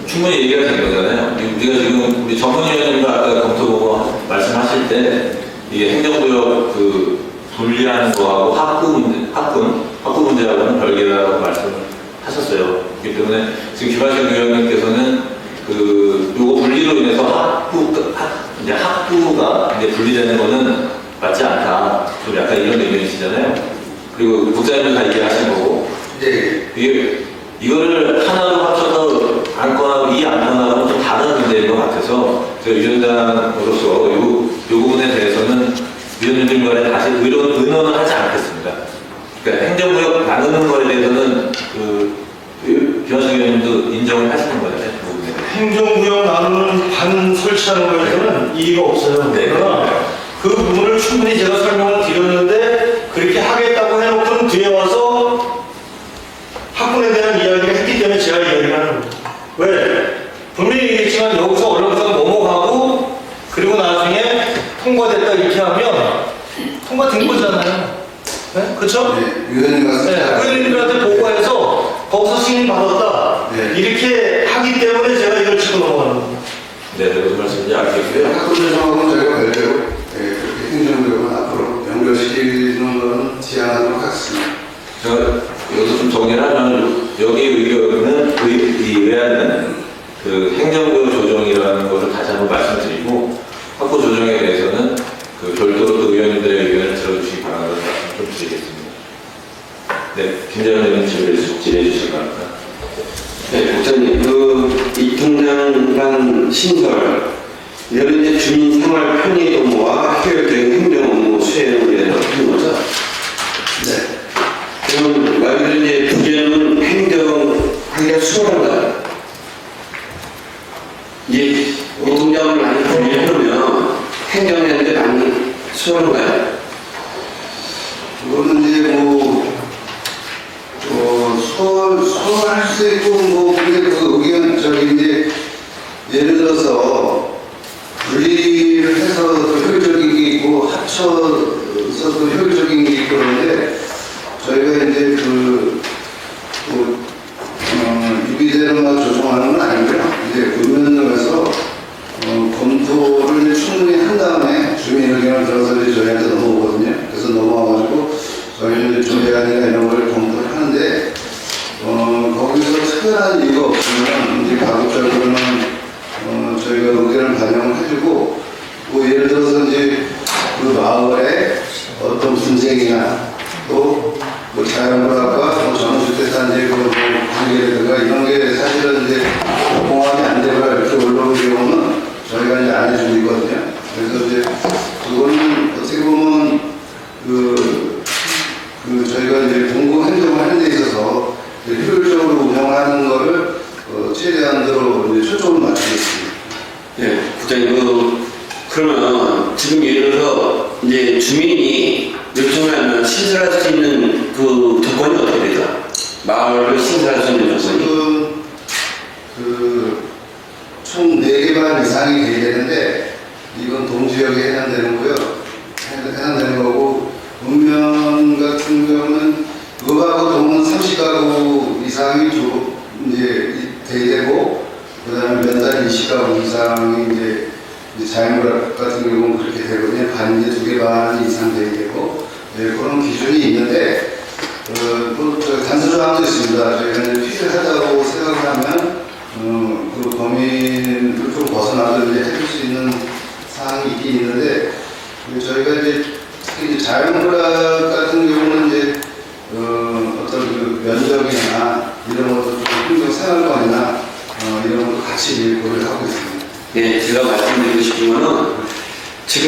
충분히 얘기가 된 거잖아요. 우리가 지금 우리 전문위원님과 아까 검토보고 말씀하실 때 이게 행정구역 그 분리하는 거하고 학부 문제하고는 별개라고 말씀을 하셨어요. 그렇기 때문에 지금 김한중 의원님께서는 그 요거 분리로 인해서 학부가 이제 분리되는 거는 맞지 않다. 좀 약간 이런 의견이시잖아요. 그리고 국장님도 다 얘기하신 거고. 예. 이거를 하나로 합쳐서 안건하고 이 안건하고는 좀 다른 문제인 것 같아서 제가 위원장으로서 요 부분에 대해서는 위원님들 간에 다시 의논을 하지 않겠습니다. 그러니까 행정구역 나누는 거에 대해서는 김한중 의원님도 인정을 하시는 거잖아요. 그 부분에. 행정구역 나누는 반 설치하는 거에서는 이의가 없어요. 네. 그러나 그 부분을 충분히 제가 설명을 드렸는데 그렇게 하겠다고 해놓고는 뒤에 와서 학군에 대한 이야기를 했기 때문에 제가 이야기를 하는 겁니다. 왜? 분명히 얘기했지만 여기서 언론상 넘어가고 그리고 나중에 통과됐다 이렇게 하면 통과된 거잖아요. 네? 그렇죠? 네, 위원님 네, 말씀 의원님들한테 보고해서 거기서 승인 받았다 네. 이렇게 하기 때문에 제가 이걸 치고 넘어가는 겁니다. 네, 그 말씀인지 알겠고요. 학군 조정하고는 저희가 별개로 그렇게 행정구역은 앞으로 연결시키는 것은 지향하도록 하겠습니다. 제가 여기서 좀 정리를 하면 여기 의견은 이 의안은 그 행정구역 조정이라는 것을 다시 한번 말씀드리고 학부 조정에 대해서는 그 별도로 또 의원님들의 의견을 들어주시기 바라는 말씀 좀 드리겠습니다. 네, 김재현 의원 질의해 주시기 바랍니다. 네, 국장님, 이 통장이란 신설, 이런 이제 주민 생활 편의 도모와 효율적인 행정 업무 수행을 위해서 하는 거죠. 네. 그럼 말 그대로 이제 부재는 행정하기가 수월한가요? 이 통장을 많이 분리해놓으면 행정하는데 많이 수월한가요? 그거는 이제 수월할 수 있고 근데 그 의견 이제 예를 들어서 분리를 해서 더 효율적인 게 있고 합쳐서 더 효율적인 게 있고 그런데 저희가 이제 유비대로만 조정하는 건 아니고요. 이제 군면동에서 검토를 충분히 한 다음에 주민 의견을 들어서 이제 저희한테 넘어오거든요. 그래서 넘어와가지고 저희는 이제 조례안이나 이런 걸 검토를 하는데 거기서 특별한 이유가 없으면 이제 가급적으로는 저희가 의견을 반영을 해주고 뭐 예를 들어서 이제 그 마을에 어떤 분쟁이나 또 뭐 자연과학과 뭐 전원주택단지 그 관계라든가 이런 게 사실은 이제 공합이 안 되거나 이렇게 올라오는 경우는 저희가 이제 안 해주고 있거든요. 그래서 이제 그거는 어떻게 보면 저희가 이제 공공 행정을 하는 데 있어서 효율적으로 운영하는 거를 최대한대로 이제 초점을 맞추겠습니다. 네, 국장님, 그러면 지금 예를 들어서 이제 주민이 요청을 하면 신설할 수 있는 그 조건이 어떻게 되죠? 마을을 신설할 수 있는 조건이? 지금 총 4개 반 이상이 되겠는데 이건 대되고, 그 다음에 몇 달 이시가구 이상이 이제 자연물 같은 경우는 그렇게 되거든요. 반 이제 2개 반 이상 되고, 네, 그런 기준이 있는데, 단서조항도 있습니다. 저희가 필요하다고 생각을 하면, 그 범위를 좀 벗어나도 이제 해줄 수 있는 사항이 있긴 있는데, 저희가 이제 특히 이제 자연물학 같은 경우는 이제 어떤 그 면적이나 이런 것도 좀 환경 생활권이나 이런 것도 같이 고려를 하고 있습니다. 네, 제가 말씀드리고 싶은 거는 지금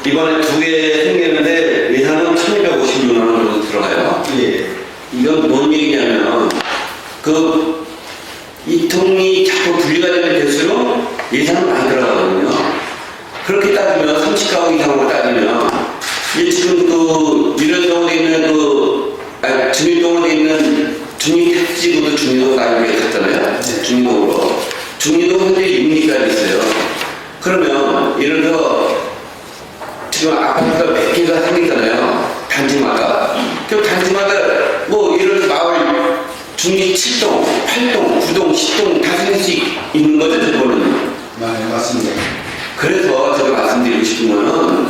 이번에 2개 생겼는데 예산은 1,250만 원 정도 들어가요. 예. 이건 뭔 얘기냐면 이 통이 자꾸 분리가 되면 될수록 예산은 많이 들어가거든요. 그렇게 따지면 30가구 이상으로 따지면 지금 이런 동에 있는 중립동으로 돼 있는 중립택지구도 중립동으로 나뉘게 됐잖아요. 중립동으로. 중립동 현재 6리까지 있어요. 그러면 예를 들어 지금 아파트가 100개가 생겼잖아요. 단지마다. 그럼 단지마다 예를 들어 마을 중립 7동, 8동, 9동, 10동 다 생길 수 있는 거죠, 그거는. 네, 맞습니다. 그래서 제가 말씀드리고 싶은 거는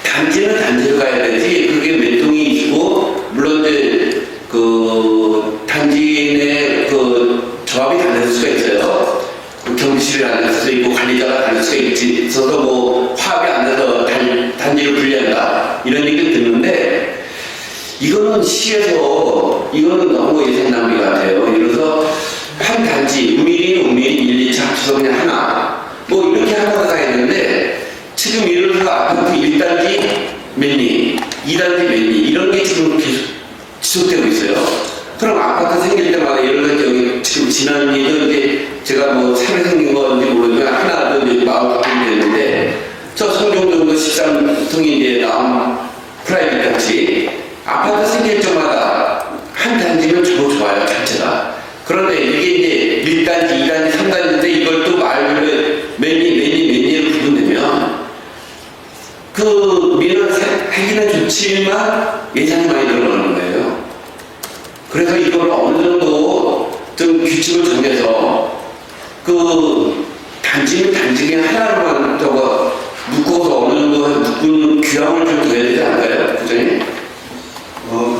단지는 단지로 가야 되지 그게 몇 동이 있고 물론 이제 단지 내 조합이 다를 수가 있어요. 경비실이 다를 수도 있고 관리자가 다를 수가 있어서 화합이 안 돼서 단지를 분리한다 이런 얘기를 듣는데 이거는 시에서 이거는 너무 예산 낭비 같아요. 예를 들어서 한 단지 우밀이면 우밀 1, 2차 합쳐서 그냥 하나 이렇게 하나가 다 있는데 지금 예를 들어 아파트 1단지 몇리, 2단지 몇리 이런 게 지금 계속 지속되고 있어요. 그럼 아파트 생길 때마다 예를 들어 여기 지금 지난 일도 이제 제가 새로 생긴 건지 모르지만 하나도 이제 마을 바꾸게 됐는데 저 성종동도 13통이 이제 나온 프라이빗 단지 아파트 생길 때마다 한 단지면 좋아요 자체가. 그런데 이게 이제 1단지, 2단지, 3단지인데 이걸 또 마을별로 매니로 구분되면 민원 하기는 좋지만 예산이 많이 들어가는 거예요. 그래서 이걸 어느 정도 좀 규칙을 정해서 단지는 단지 그냥 하나로만 묶어서 어느 정도 묶은 규항을 좀 둬야 되지 않을까요? 부장님?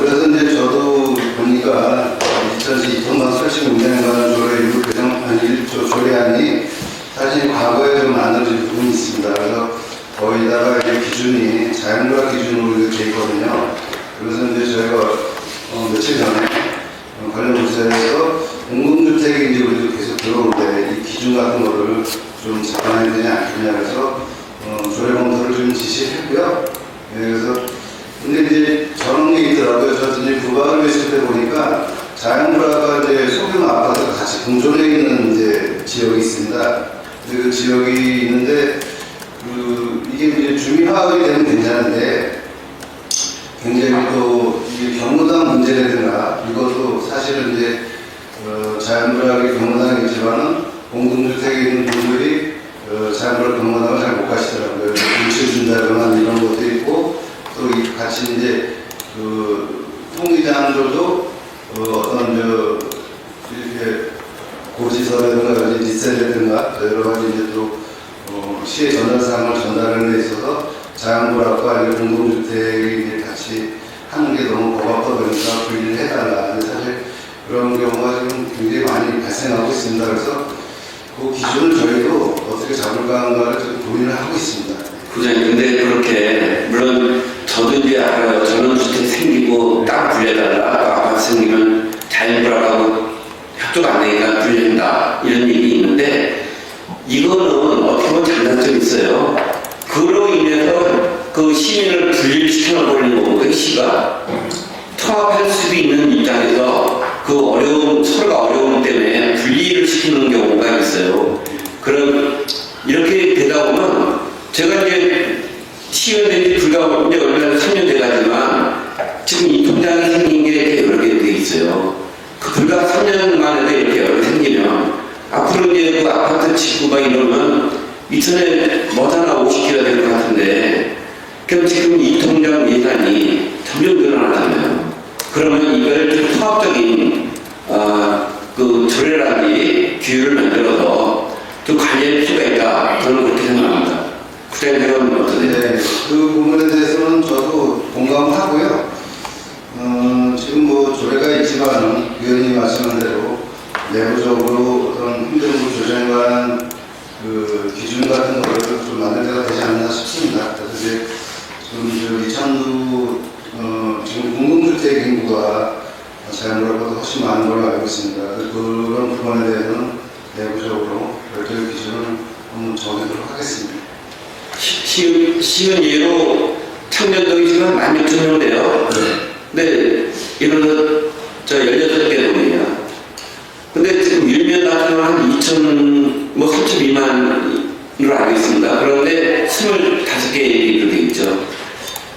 그래서 이제 저도 보니까 2002 이통방 설치 운영에 관한 조례안이 사실 과거에 좀 만들어진 부분이 있습니다. 그래서 거기다가 이제 기준이 자연물학 기준으로 이렇게 돼 있거든요. 그래서 이제 저희가 며칠 전에 관련 부서에서 공공주택이 이제 우리도 계속 들어오는데 이 기준 같은 거를 좀 잡아내야 되지 않겠냐 해서 조례 검토를 좀 지시했고요. 네, 그래서 근데 이제 저런 게 있더라고요. 저도 이제 부각을 했을 때 보니까 자연물학과 이제 소규모 아파트가 같이 공존해 있는 이제 지역이 있습니다. 그 지역이 있는데 이게 이제 주민 화합이 되면 괜찮은데 굉장히 또 이게 경로당 문제라든가 이것도 사실은 이제 자연물학의 경로당이 있지만은 공동주택에 있는 분들이 자연물학 경로당을 잘 못 가시더라고요. 눈치 준다거나 이런 것도 있고 또 같이 이제 통의장들도 어떤 이렇게 고지서라든가 리셀이라든가 여러 가지 이제 또 시의 전달사항을 전달하는 데 있어서 자연물학과 공동주택이 이제 같이 하는 게 너무 고맙다 보니까 분리를 해달라. 사실 그런 경우가 지금 굉장히 많이 발생하고 있습니다. 그래서 그 기준을 저희도 어떻게 잡을까 하는가를 좀 고민을 하고 있습니다. 부장님, 근데 그렇게 물론 저도 이제 알아요. 전원주택 생기고 땅 분리해달라. 아파트 생기면 자연물학하고 협조가 안 되니까 분리한다. 이런 얘기 있는데 이거는 어떻게 보면 장단점이 있어요. 그로 인해서 시민을 분리를 시켜버리는 거고 그 시가 통합할 수도 있는 입장에서 서로가 어려움 때문에 분리를 시키는 경우가 있어요. 그럼 이렇게 되다 보면 제가 이제 시의원 된 지 불과 이제 얼마 3년 돼가지만 지금 이 통장이 생긴 게 여러 개 돼 있어요. 불과 3년 만에도 이렇게 여러 개 생기면 앞으로 이제 아파트 집구가 이러면 2000에 하나 50개가 될 것 같은데 그럼 지금 이 통장 예산이 점점 늘어나잖아요. 그러면 이걸 좀 통합적인 조례라든지 규율을 만들어서 좀 관리할 필요가 있다. 저는 그렇게 생각합니다. 국장님은 어떠세요? 네, 그 부분에 대해서는 저도 공감하고요. 지금 뭐 조례가 있지만 위원님이 말씀한 대로 내부적으로 어떤 행정부 조정에 관한 그 기준 같은 거를 좀 만들 때가 되지 않나 싶습니다. 그래서 이제 지금 이천도 지금 공동주택 인구가 자연보다보다 훨씬 많은 걸로 알고 있습니다. 그런 부분에 대해서는 내부적으로 별도의 기준을 한번 정하도록 하겠습니다. 쉬운 예로 청년동이 지금 16,000명인데요. 근데 이런 저 16개 동이에요. 근데 지금 밀면 같은 경우는 한 3,000 미만으로 알고 있습니다. 그런데 25개로 되어 있죠.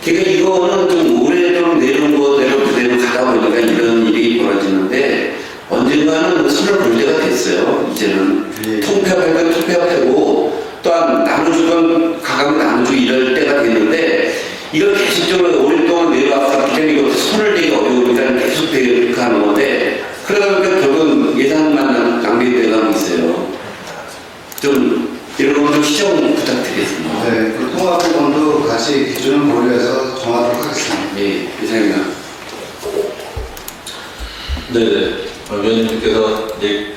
그러니까 이거는 좀 오래도록 내려온 거대로 그대로 가다 보니까 이런 일이 벌어지는데 언젠가는 손을 볼 때가 됐어요. 이제는 통폐합할 건 통폐합하고 또한 나눠주건 가감 나눠주고 이럴 때가 됐는데 이걸 계속적으로 오랫동안 내려왔기 때문에 이것도 손을 대기 어려우니까 계속 가는 건데 그러다 보니까 결국은 예산만 낭비되고 있어요. 좀 이런 건 좀 시정 부탁드리겠습니다. 네, 그 통합부분도 같이 기준을 고려해서 정하도록 하겠습니다. 네, 이상입니다. 네네. 위원님께서 이제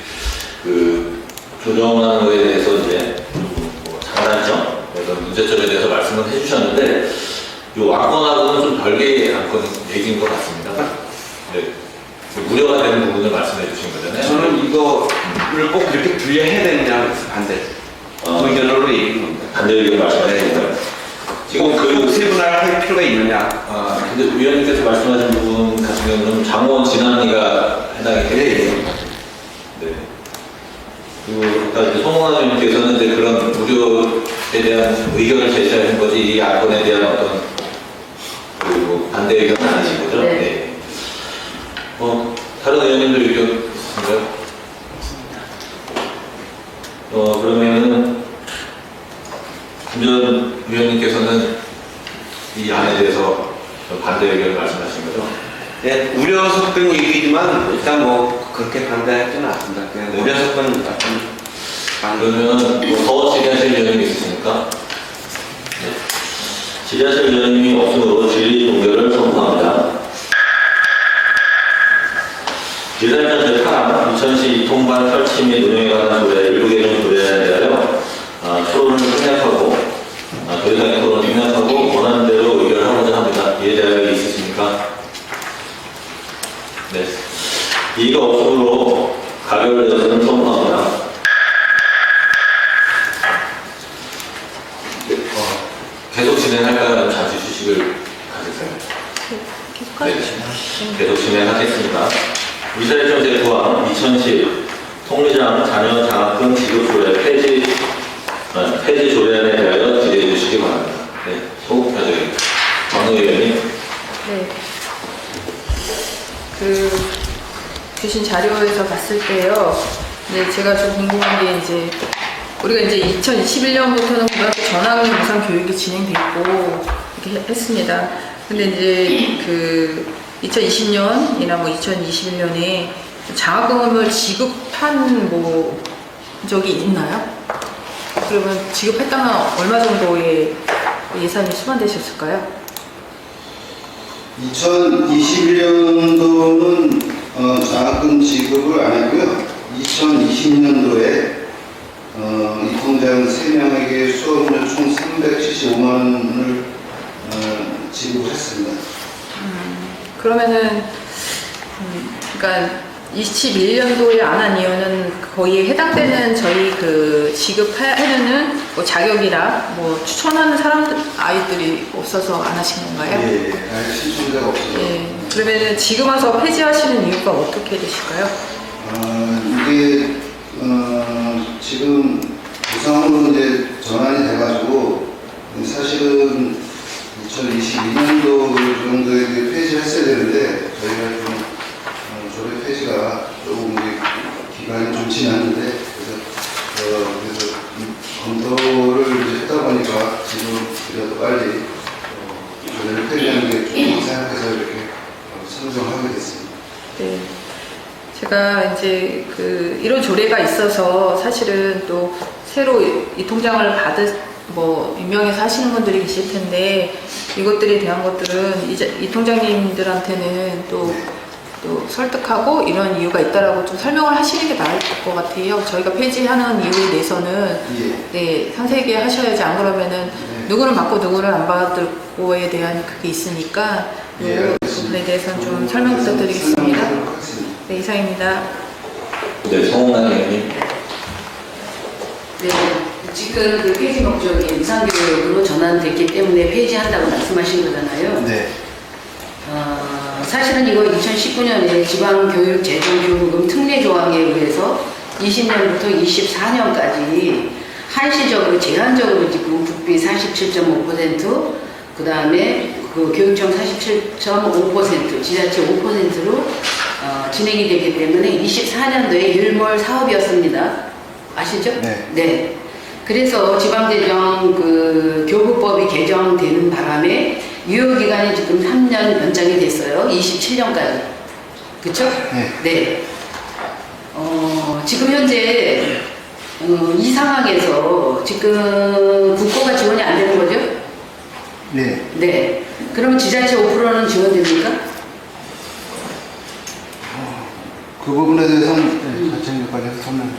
그 조정하는 거에 대해서 이제 뭐 장단점, 그런 문제점에 대해서 말씀을 해주셨는데 이 안건하고는 좀 별개의 안건 얘기인 것 같습니다. 네. 무료가 되는 부분을 말씀해 주신 거잖아요. 저는 이거를 꼭 이렇게 분리해야 되느냐 반대. 의견으로 얘기한 겁니다. 반대 의견 말씀해 주신 거예요. 지금 그 세분화할 필요가 있느냐? 근데 위원님께서 말씀하신 부분 같은 경우는 장원 진학리가 해당이 되겠죠. 네. 그리고 아까 이제 송원화 의원님께서는 이제 그런 무료에 대한 의견을 제시하신 거지 이 안건에 대한 어떤 그리고 반대 의견은 아니신 거죠? 네. 다른 의원님들 의견 있으신가요? 그러면은 김전 위원님께서는 이 안에 대해서 반대 의견을 말씀하신 거죠? 네, 우려 섞은 얘기지만 일단 뭐 그렇게 반대하지는 않습니다. 그냥 우려 섞은 그러면 더 질의하실 의원님이 있으십니까? 네. 질의하실 의원님이 없으므로 질의 종결을 선포합니다. 예산전 제8항 2000시 통반 설치 및 운영에 관한 조례 일부 개정 조례에 대하여 토론을 생략하고 더 이상의 토론을 생략하고 원하는 대로 의결을 하고자 합니다. 이에 대하여 있으십니까? 네. 이의가 없으므로 가결되어서는 선포합니다. 계속 진행할까요? 아니면 잠시 휴식을 가질까요? 네. 계속 진행하겠습니다. 위사일정 제9항 2010 통리장 자녀 장학금 지급 조례 폐지 조례안에 대하여 질의해 주시기 바랍니다. 네, 소급 가져입니다. 왕 의원님. 네. 그 주신 자료에서 봤을 때요. 네, 제가 좀 궁금한 게 이제 우리가 이제 2021년부터는 고등학교 전학년 무상 교육이 진행됐고 이렇게 했습니다. 근데 이제 그 2020년이나 뭐 2021년에 장학금을 지급한 뭐 적이 있나요? 그러면 지급했다면 얼마 정도의 예산이 수반되셨을까요? 2021년도는 장학금 지급을 안 했고요. 2020년도에 이 통장 3명에게 수업료 총 375만 원을 지급했습니다. 그러면은 그러니까 21년도에 안 한 이유는 거기에 해당되는 저희 그 지급하려는 뭐 자격이나 뭐 추천하는 사람들 아이들이 없어서 안 하신 건가요? 예, 신청자가 없어서. 예. 그러면은 지금 와서 폐지하시는 이유가 어떻게 되실까요? 이게 지금 부상으로 이제 전환이 돼가지고 사실은 2022년도 정도에 폐지를 했어야 되는데 저희가 좀 조례 폐지가 조금 기간이 좋지는 않은데 그래서 검토를 이제 했다 보니까 지금 그래도 빨리 조례를 폐지하는 게 좀 생각해서 이렇게 선정하게 됐습니다. 네. 제가 이제 이런 조례가 있어서 사실은 또 새로 이 통장을 임명해서 하시는 분들이 계실 텐데 이것들에 대한 것들은 이제 이 통장님들한테는 또 설득하고 이런 이유가 있다라고 좀 설명을 하시는 게 나을 것 같아요. 저희가 폐지하는 이유에 대해서는 네, 상세하게 하셔야지 안 그러면은 누구는 받고 누구는 안 받을 거에 대한 그게 있으니까 이 부분에 대해서는 좀 설명 부탁드리겠습니다. 네, 이상입니다. 네, 성원한 의원님. 네, 지금 그 폐지 목적이 무상교육으로 전환됐기 때문에 폐지한다고 말씀하신 거잖아요. 네. 사실은 이거 2019년에 지방교육재정교부금 특례조항에 의해서 20년부터 24년까지 한시적으로 제한적으로 지금 국비 47.5%, 그 다음에 그 교육청 47.5%, 지자체 5%로 진행이 되기 때문에 24년도에 일몰 사업이었습니다. 아시죠? 네. 네. 그래서 지방재정 교부법이 개정되는 바람에 유효기간이 지금 3년 연장이 됐어요. 27년까지. 그쵸? 네. 네. 지금 현재 이 상황에서 지금 국고가 지원이 안 되는 거죠? 네. 네. 그러면 지자체 5%는 지원됩니까? 그 부분에 대해서는 자체교육과에서 설명.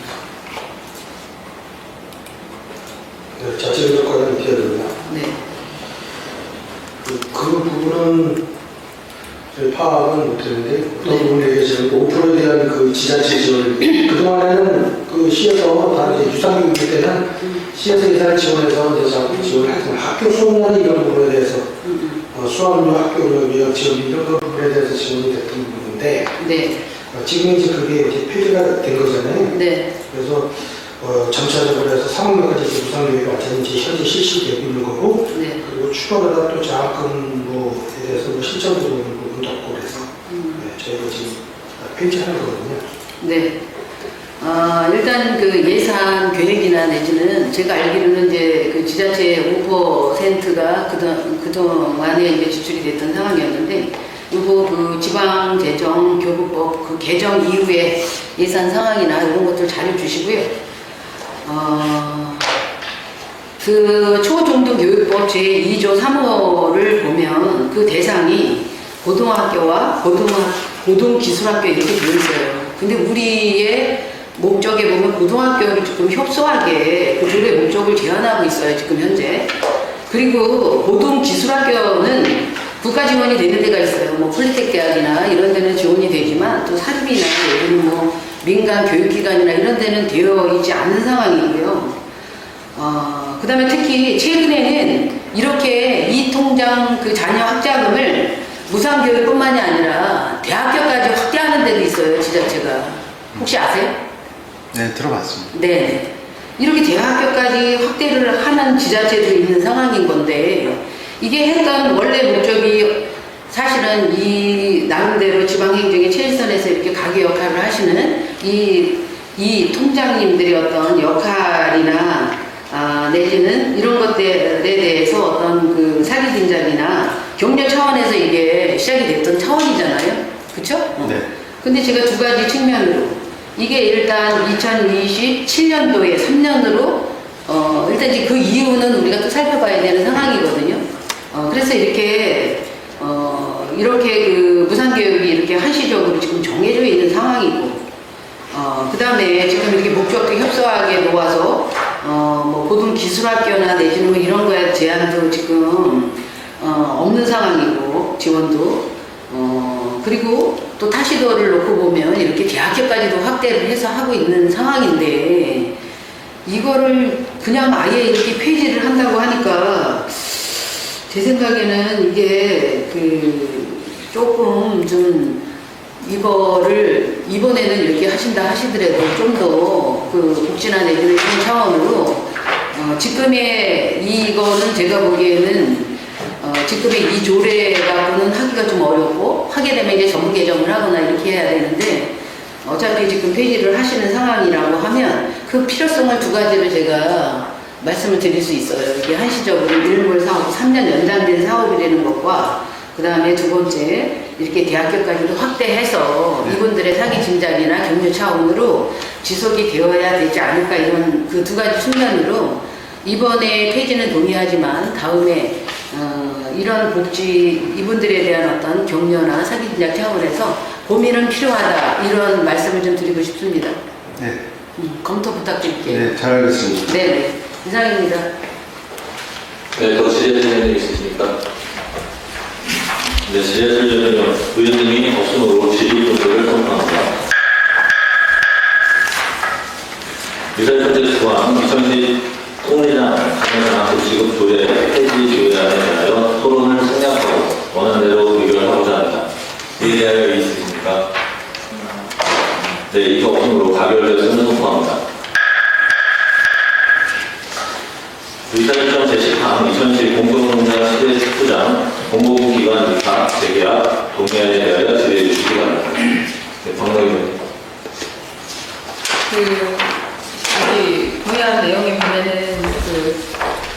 네, 자체교육과는 어떻게 해야 됩니다. 네. 그 부분은 저희 파악은 못했는데 어떤 부분에 대해서 5%에 대한 그 지자체 지원 그동안에는 그 시에서 다른 이제 유상교육 때는 시에서 예산을 지원해서 이제 자꾸 지원했던 학교 수업난이 이런 부분에 대해서 수학료 학교료 지원 이런 부분에 대해서 지원이 됐던 부분인데 네. 지금 이제 그게 이제 폐지가 된 거잖아요. 네. 그래서 점차적으로 해서 3학년까지 이제 무상교육이 완전히 이제 현재 실시되고 있는 거고 네. 그리고 추가로 또 장학금에 대해서 실전 들어오는 부분도 없고 그래서 네, 저희가 지금 폐지하는 거거든요. 네. 일단 그 예산 계획이나 내지는 제가 알기로는 이제 그 지자체 5%가 그동안에 이제 지출이 됐던 상황이었는데 요거 그 지방재정교부법 그 개정 이후에 예산 상황이나 이런 것들 자료 주시고요. 그 초중등교육법 제2조 3호를 보면 그 대상이 고등학교와 고등기술학교 이렇게 되어 있어요. 근데 우리의 목적에 보면 고등학교를 조금 협소하게 그 조례 목적을 제한하고 있어요, 지금 현재. 그리고 고등기술학교는 국가 지원이 되는 데가 있어요. 뭐 폴리텍 대학이나 이런 데는 지원이 되지만 또 사립이나 예를 뭐 민간 교육기관이나 이런 데는 되어 있지 않는 상황이고요. 그 다음에 특히 최근에는 이렇게 이 통장 그 자녀 학자금을 무상교육뿐만이 아니라 대학교까지 확대하는 데도 있어요, 지자체가. 혹시 아세요? 네, 들어봤습니다. 네. 이렇게 대학교까지 확대를 하는 지자체도 있는 상황인 건데 이게 했던 원래 목적이 사실은 이 나름대로 지방행정의 최일선에서 이렇게 가계 역할을 하시는 이 통장님들의 어떤 역할이나 내지는 이런 것들에 대해서 어떤 그 사기진작이나 격려 차원에서 이게 시작이 됐던 차원이잖아요. 그쵸? 네. 근데 제가 두 가지 측면으로 이게 일단 2027년도에 3년으로 일단 이제 그 이유는 우리가 또 살펴봐야 되는 상황이거든요. 그래서 이렇게 그 무상교육이 이렇게 한시적으로 지금 정해져 있는 상황이고, 그 다음에 지금 이렇게 목적도 협소하게 놓아서, 뭐 고등기술학교나 내지는 뭐 이런 거에 제한도 지금, 없는 상황이고, 지원도. 그리고 또 타시도를 놓고 보면 이렇게 대학교까지도 확대를 해서 하고 있는 상황인데, 이거를 그냥 아예 이렇게 폐지를 한다고 하니까, 제 생각에는 이게 조금 좀 이거를 이번에는 이렇게 하신다 하시더라도 좀 더 복지나 내지는 이런 차원으로 지금의 이거는 제가 보기에는 지금의 이 조례 갖고는 하기가 좀 어렵고 하게 되면 이제 전부 개정을 하거나 이렇게 해야 되는데 어차피 지금 폐지를 하시는 상황이라고 하면 그 필요성을 두 가지를 제가 말씀을 드릴 수 있어요. 이게 한시적으로 일몰 사업, 3년 연장된 사업이 되는 것과 그 다음에 두 번째, 이렇게 대학교까지도 확대해서 이분들의 사기 진작이나 격려 차원으로 지속이 되어야 되지 않을까 이런 그 두 가지 측면으로 이번에 폐지는 동의하지만 다음에 이런 복지 이분들에 대한 어떤 격려나 사기 진작 차원에서 고민은 필요하다 이런 말씀을 좀 드리고 싶습니다. 네. 검토 부탁드릴게요. 네, 잘 알겠습니다. 네네. 이상입니다. 네, 더 질의하실 분 있으십니까? 네, 질의하시려면 의원님이 없음으로 질의분들을 선포합니다. 미사일편제 조항 2010 통일이나 가정산업 지급 조례 폐지 조례안에 대하여 토론을 생략하고 원안대로 의결하고자 합니다. 이에 대하여 이의 있으십니까? 네, 이가 없음으로 가결되었음을 선포합니다. 의사일정 제10항 2010 공공공장 시대 축구장 공공기관 위탁 재계약 동의안에 대하여 질의해 주시기 바랍니다. 네, 박노희 여기 동의안 내용에 보면은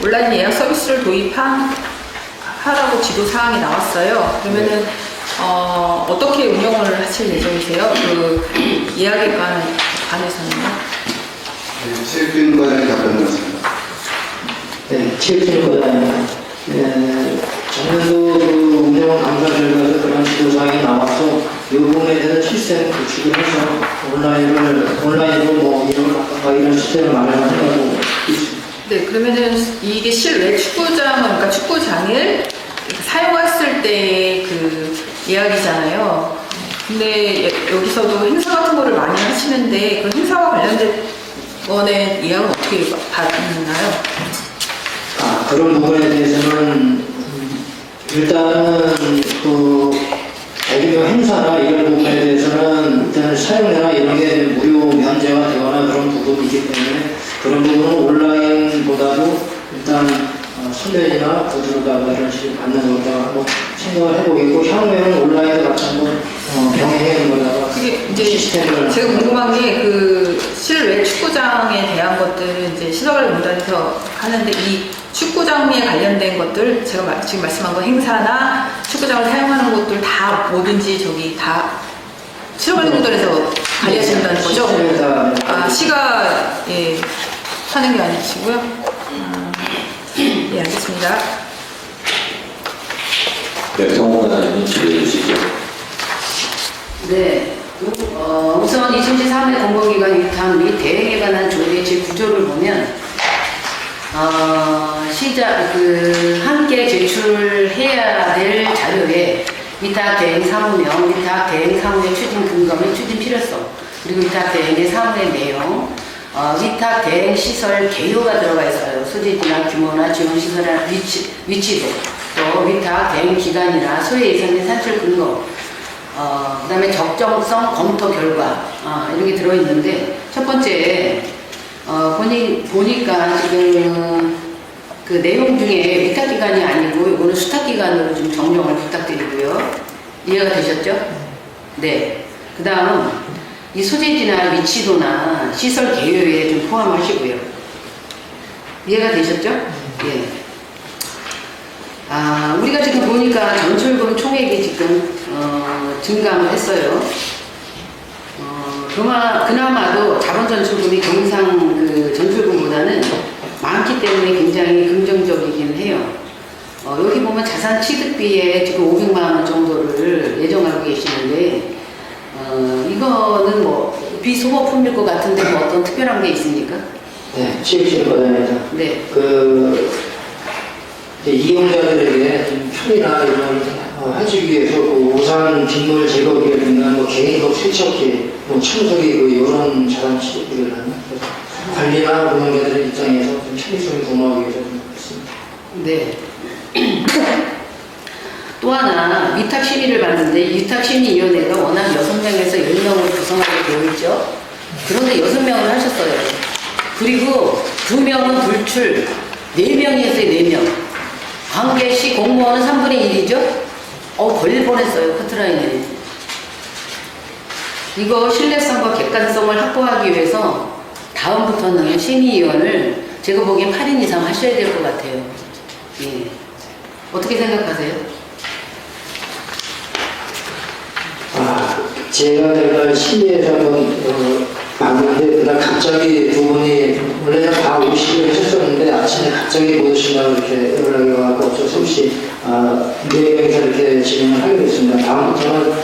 온라인 예약 서비스를 도입하라고 지도 사항이 나왔어요. 그러면은 어떻게 운영을 하실 예정이세요? 예약에 관해서는요? 네, 체육관에 답변드렸습니다. 네, 체육관입니다. 작년도 그 운영 감사 결과에서 그런 지도사항이 나와서 이 부분에 대해서 시스템을 구축을 해서 온라인으로 뭐 이런 시스템을 마련하려고 있습니다. 네, 그러면은 이게 실외 축구장은 그러니까 축구장을 사용했을 때 그 예약이잖아요. 근데 여기서도 행사 같은 거를 많이 하시는데 그 행사와 관련된 거는 예약은 어떻게 받나요? 그런 부분에 대해서는 일단은 그 대규모 행사나 이런 부분에 대해서는 일단 사용료나 이런 게 무료 면제가 되거나 그런 부분이기 때문에 그런 부분은 온라인보다도 일단 선별이나 보드로다가 이런 식으로 받는 거다가 한번 생각을 해보겠고 향후에는 온라인도 같이 한번 병행하는 거다가 그게 이제 시스템을 제가 궁금한 게 그 실외 축구장에 대한 것들은 이제 시설관리공단에서 하는데 이 축구장에 관련된 것들 제가 지금 말씀한 거 행사나 축구장을 사용하는 것들 다 뭐든지 저기 다 시설관리공단에서 관리하신다는 거죠? 시가 하는 게 아니시고요. 예, 알겠습니다. 네, 성공단장님 질의해 주시죠. 네. 우선 2013년 공공기관 위탁 및 대행에 관한 조례 제9조를 보면 함께 제출해야 될 자료에 위탁 대행 사무명, 위탁 대행 사무의 추진 근거 및 추진 필요성, 그리고 위탁 대행의 사무의 내용, 위탁 대행 시설 개요가 들어가 있어요. 소재지나 규모나 지원 시설이나 위치도, 또 위탁 대행 기간이나 소요 예상된 산출 근거, 그 다음에 적정성 검토 결과, 이런 게 들어있는데, 첫 번째, 보니까 지금 그 내용 중에 위탁기간이 아니고, 이거는 수탁기간으로 좀 정정을 부탁드리고요. 이해가 되셨죠? 네. 그 다음, 이 소재지나 위치도나 시설 개요에 좀 포함하시고요. 이해가 되셨죠? 예. 우리가 지금 보니까 전출금 총액이 지금 증가를 했어요. 그나마도 자본 전출금이 경상 그 전출금보다는 많기 때문에 굉장히 긍정적이긴 해요. 여기 보면 자산 취득비에 지금 500만 원 정도를 예정하고 계시는데 이거는 뭐 비소모품일 것 같은데 뭐 어떤 특별한 게 있습니까? 네, 체육관입니다. 네. 이용자들에게 좀 편의나 이런 해주기 위해서 우산 빗물 제거기라든가 개인적 세척기, 청소기 이런 자산 취득비를 하는 관리나 운영자들의 입장에서 좀 편의성을 도모하기 위해서 했습니다. 네. 또 하나 위탁 심의를 봤는데 위탁 심의위원회가 워낙 6명에서 10명으로 구성하게 되어 있죠. 그런데 6명을 하셨어요. 그리고 2명은 불출, 4명이 했어요. 4명. 관계시 공무원은 3분의 1이죠? 걸릴 뻔했어요. 커트라인에. 이거 신뢰성과 객관성을 확보하기 위해서 다음부터는 심의위원을 제가 보기엔 8인 이상 하셔야 될 것 같아요. 예. 어떻게 생각하세요? 제가 내가 심리에서 한번 봤는데 그날 갑자기 두 분이 원래는 다 오시기로 했었는데 아침에 갑자기 못 오신다고 이렇게 연락이 와서 어쩔 수 없이 4명이서 이렇게 진행을 하게 됐습니다. 다음부터는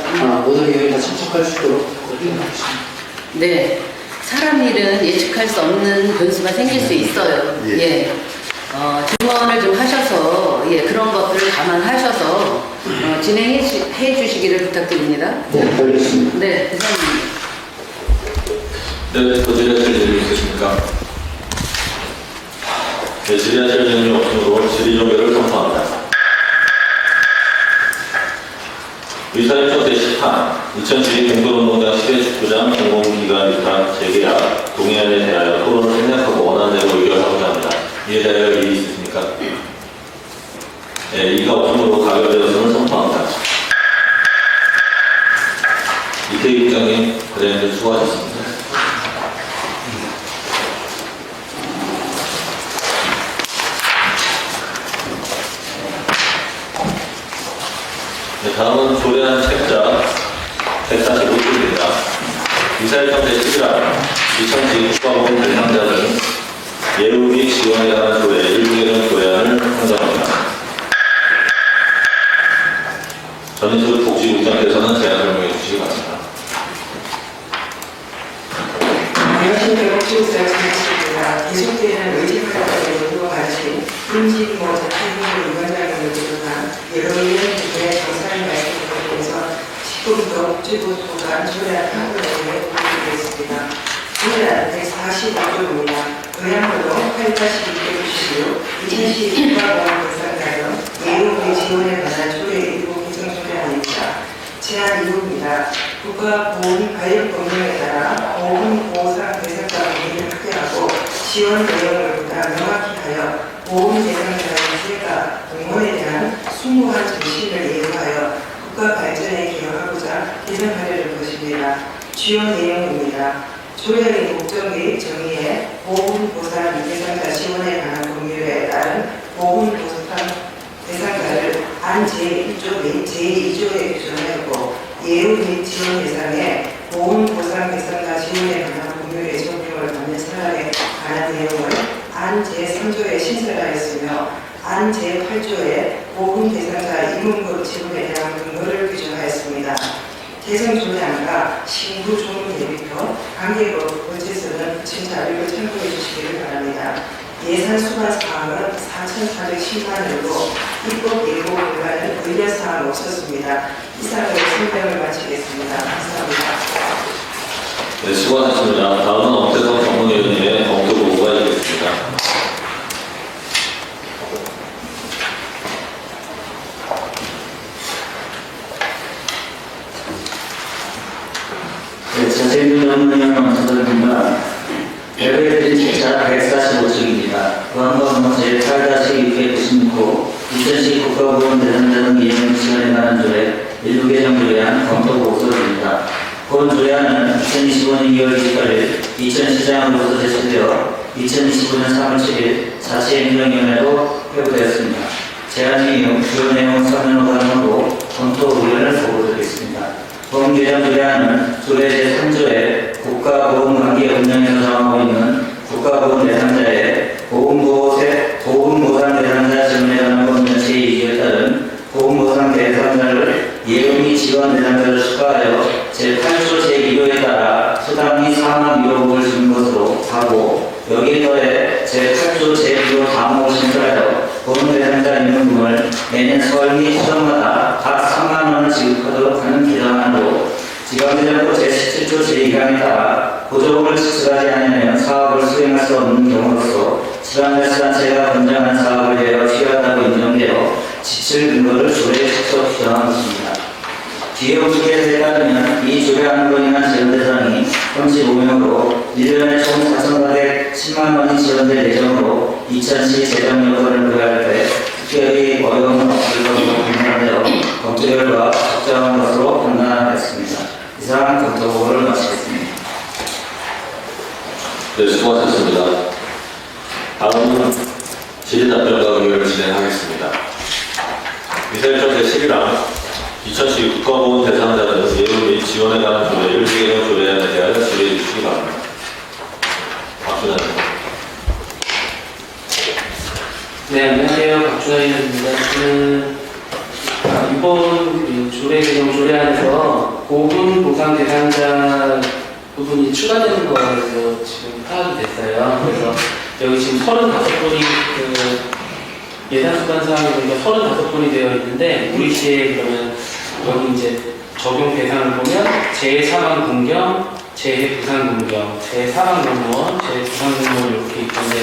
모든 의원이 다 참석할 수 있도록 그렇게 하겠습니다. 네, 사람 일은 예측할 수 없는 변수가 생길 수 있어요. 예. 증언을 좀 하셔서 그런 것들을 감안하셔서 진행해 주시기를 부탁드립니다. 네, 알겠습니다. 네, 대장님. 네, 더 질의하실 내용이 있으십니까? 네, 질의하실 내용이 없으므로 질의 종결을 선포합니다. 의사협정 제10항 2012 공동운동장 시대축구장 공공기관 위탁 재계약 동의안에 대하여 토론을 생략하고 원안대로 의결하고자 합니다. 이에 대하여 이의 있으십니까? 네, 이가 없으므로 가결되어서는 선포합니다. 이태희 국장님, 그래도 수고하셨습니다. 네, 다음은 조례안 책자 145쪽입니다. 의사협정 제11항 2012 국가보건 대상자들 예우비 지원에 관한 조례 일부 개정 조례안을 상정합니다. 전인숙 복지국장께서는 제안 설명해 주시기 바랍니다. 안녕하십니까. 복지국장 전인숙입니다. 계속되는 의식활동의 요구와 같이 임직모 자체적으로 위반장님을 비롯한 여러 의원들의 정상의 말씀을 통해서 19도 복지부소관 조례안 판결에 공개되었습니다. 조례안 145조입니다. 의향으로 8-296 2012 국가보건 대상자령 예우비 지원에 관한 조례 일부 개정 조례안입니다. 제안 이유입니다. 국가보훈 관련 법령에 따라 보훈보상 대상자 범위를 확대하고 지원 내용을 보다 명확히 하여 보훈 대상자의 피해가 공무원에 대한 숭고한 정신을 예우하여 국가 발전에 기여하고자 개정하려는 것입니다. 주요 내용입니다. 조례의 목적의 정의에 보훈보상 대상자 지원에 관한 법률에 따른 보훈보상 대상자를 안 제1조 및 제2조에 규정하였고 예우 및 지원 대상에 보훈보상 대상자 지원에 관한 법률의 적용을 받는 사람에 관한 내용을 안 제3조에 신설하였으며 안 제8조에 보훈 대상자 임원급 지원에 대한 근거를 규정하였습니다. 개정 조례안과 신부 조문 대비표 관계법 본체서는 붙인 자료를 참고해 주시기를 바랍니다. 예산 수반 사항은 4,410만 원이고 입법 예고 결과는 의뢰 사항 없었습니다. 이상으로 설명을 마치겠습니다. 감사합니다. 네, 수고하셨습니다. 다음은 엄태성 전문위원님의 검토 보고가 있겠습니다. 네, 자세히 전문위원 엄태성입니다. 배우해드린 책자 145쪽입니다. 보안법 제8-696 2010 국가보건 대상자등 이행 지원에 관한 조례 일부 개정 조례안 검토 보고서입니다. 본 조례안은 2025년 2월 28일 이천시장으로부터 제출되어 2029년 3월 7일 자치행정위원회로 회부되었습니다. 제안 이후 주요 내용 설명을 하고 검토 의견을 보고드리겠습니다. 본 개정 조례안은 조례 제3조에 국가보건관계 운영에서 정하고 있는 국가보건 대상자의 보훈보상 대상자 지원에 관한 법률 제2조에 따른 보훈보상 대상자를 예우 및 지원 대상자를 추가하여 제8조 제2조에 따라 수당 및 상환 위로금을 주는 것으로 하고 여기에 더해 제8조 제2조 다음을 신설하여 보훈 대상자 임금을 매년 설 및 추석마다 각 3만 원을 지급하도록 하는 개정안으로 지방재정부 제17조 제2항에 따라 보조금을 지출하지 않으면 사업을 수행할 수 없는 경우로서 지방자치단체가 권장한 사업을 위하여 필요하다고 인정되어 지출 근거를 조례에 직접 규정한 것입니다. 뒤에 우측에 따르면 이 조례안으로 인한 지원 대상이 35명으로 1년에 총 4,410만 원이 지원될 예정으로 2010 재정 여건을 고려할 때 특별히 어려움은 없을 것으로 판단되어 검토 결과 적정한 것으로 판단하였습니다. 이상 검토 보고를 마치겠습니다. 네, 수고하셨습니다. 다음은 질의답변과 의견을 진행하겠습니다. 의사협정 제11항 2012 국가보훈 대상자는 예우 및 지원에 관한 조례, 일개경 조례안에 대하여 질의해 주시기 바랍니다. 박준환. 네, 안녕하세요. 박준환입니다. 이번 조례 개정 조례안에서 보훈 보상 대상자 부분이 추가되는 거에서 지금 파악이 됐어요. 그래서 여기 지금 35분이 예산 수반 사항이 보니까 35분이 되어 있는데 우리 시에 그러면 여기 이제 적용 대상을 보면 재사망 군경, 재부상 군경, 재사망 공무원, 재부상 공무원 이렇게 있던데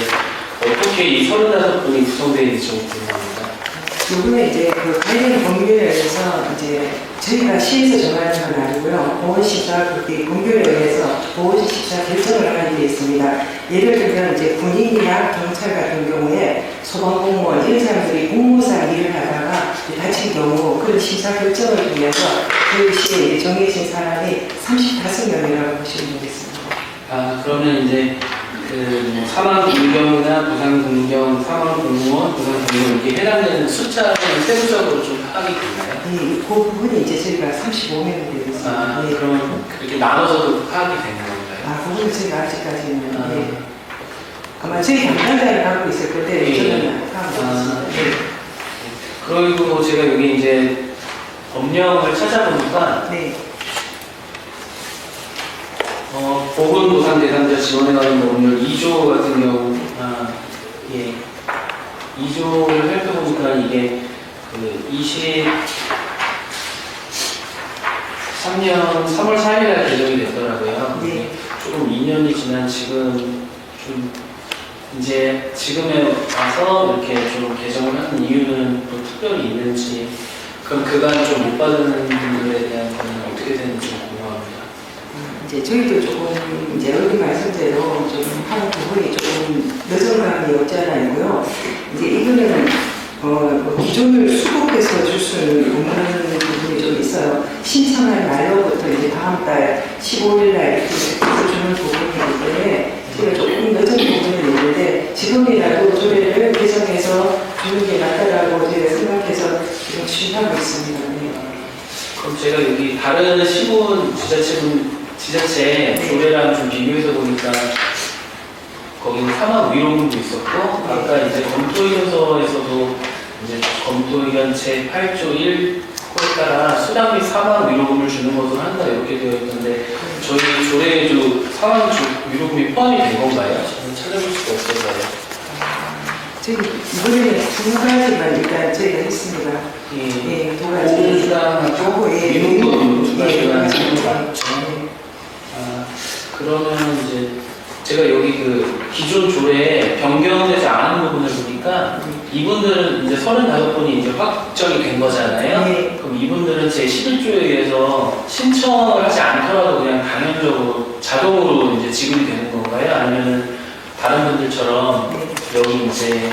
어떻게 이 35분이 구성되어 있는지 좀 궁금합니다. 요번에 이제 그 관련 법률에 의해서 이제 저희가 시에서 정하는 건 아니고요. 보훈시가 그렇게 법률에 의해서 보훈시가 결정을 하게 되어 있습니다. 예를 들면 이제 군인이나 경찰 같은 경우에 소방공무원 이런 사람들이 공무상 일을 하다가 다친 경우 그 심사 결정을 위해서 그 시에 정해진 사람이 35명이라고 보시면 되겠습니다. 아, 그러면 이제 뭐 사망 군경이나 부상 군경, 사망 공무원, 부상 공무원 이렇게 해당되는 숫자는 세부적으로 좀 파악이 되나요? 그 부분이 이제 저희가 35명이 되겠습니다. 아, 그러면 그렇게 나눠서도 파악이 되는 건가요? 그 부분은 저희가 아직까지는 아마 저희 담당자를 갖고 있을 건데 저는 파악을 못했습니다. 그리고 제가 여기 이제 법령을 찾아보니까 네. 보훈 보상 대상자 지원에 관한 법률 2조 같은 경우, 2조를 살펴보니까 이게 그 23년 3월 4일날 개정이 됐더라고요. 네. 조금 2년이 지난 지금 좀 이제 지금에 와서 이렇게 좀 개정을 하는 이유는 또 특별히 있는지, 그럼 그간 좀 못 받은 분들에 대한 거는 어떻게 되는지 궁금합니다. 이제 저희도 조금 이제 여기 말씀대로 좀 하는 부분이 조금 늦은 감이 없지 않아 있고요. 이제 이거는 뭐 기존을 수급해서 줄 수는 없는 부분이 좀 있어요. 신청한 날로부터 이제 다음 달 15일 날 이렇게 주는 부분이기 때문에 제가 조금 늦은 부분은 있는데 지금이라도 조례를 개정해서 주는 게 낫다라고 제가 생각해서 지금 추진하고 있습니다. 네. 그럼 제가 여기 다른 시군 지자체 조례랑 좀 비교해서 보니까 거기는 사망 위로금도 있었고 아까 이제 검토의견서에서도 이제 검토의견 제8조 1호에 따라 수당 및 사망 위로금을 주는 것으로 한다 이렇게 되어 있는데 저희 조례에도 사망 위로금이 포함이 된 건가요? 저는 찾아볼 수가 없어서요. 저희 이번에는 두 가지만 일단 저희가 했습니다. 예, 두 가지. 보호수당하고 위로금 두 가지만 그러면 이제 제가 여기 그 기존 조례에 변경되지 않은 부분을 보니까 이분들은 이제 35분이 이제 확정이 된 거잖아요. 네. 그럼 이분들은 제 11조에 의해서 신청을 하지 않더라도 그냥 당연적으로 자동으로 이제 지급이 되는 건가요? 아니면 다른 분들처럼 여기 이제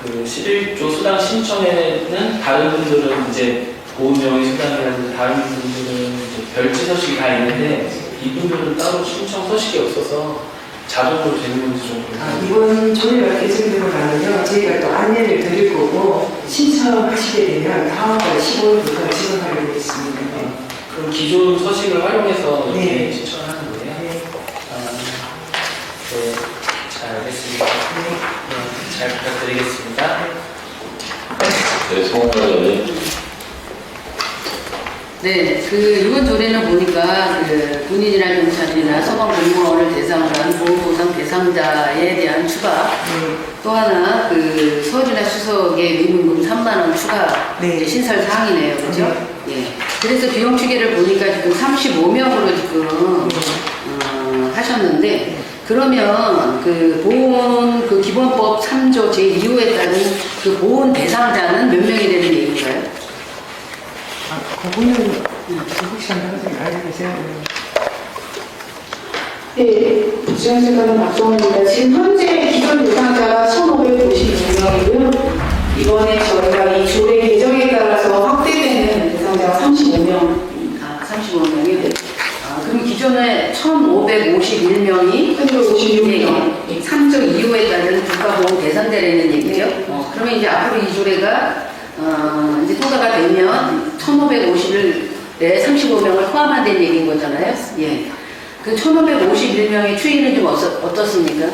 그 11조 수당 신청에는 다른 분들은 이제 보훈명의 수당이라든지 다른 분들은 이제 별지 서식이 다 있는데 이분들은 따로 신청 서식이 없어서 자동으로 되는 건지 좀 궁금해요. 이번 조례가 개정되고 나면요, 저희가 또 안내를 드릴 거고 신청하시게 되면 다음 달 15일부터 지급하게 되겠습니다. 그럼 기존 서식을 활용해서 이렇게 네. 신청을 하는 거예요? 네. 네, 잘 알겠습니다. 네, 잘 부탁드리겠습니다. 네, 송원장님. 네, 이번 조례는 보니까 군인이나 경찰이나 소방 공무원을 대상으로 한 보호보상 대상자에 대한 추가, 또 하나 서울이나 추석에 위문금 3만 원 추가 네. 이제 신설 사항이네요, 그렇죠? 예. 그래서 비용 추계를 보니까 지금 35명으로 지금 하셨는데. 그러면 보훈 기본법 3조 제2호에 따른 보훈 대상자는 몇 명이 되는 얘기인가요? 그분은 혹시 한번 알고 계세요? 네, 지원세과는 박정원입니다. 지금 현재 기존 대상자가 1,556명이고요. 이번에 저희가 이 조례 개정에 따라서 확대되는 대상자가 35명. 35명이요? 그럼 기존에 1,551명이 3조 2호에 따른 국가보훈 대상자라는 얘기죠? 그러면 이제 앞으로 이 조례가 이제 통과가 되면 1,551에 35명을 포함한다는 얘기인 거잖아요. 예. 그 1,551명의 추이는 좀 어떻습니까?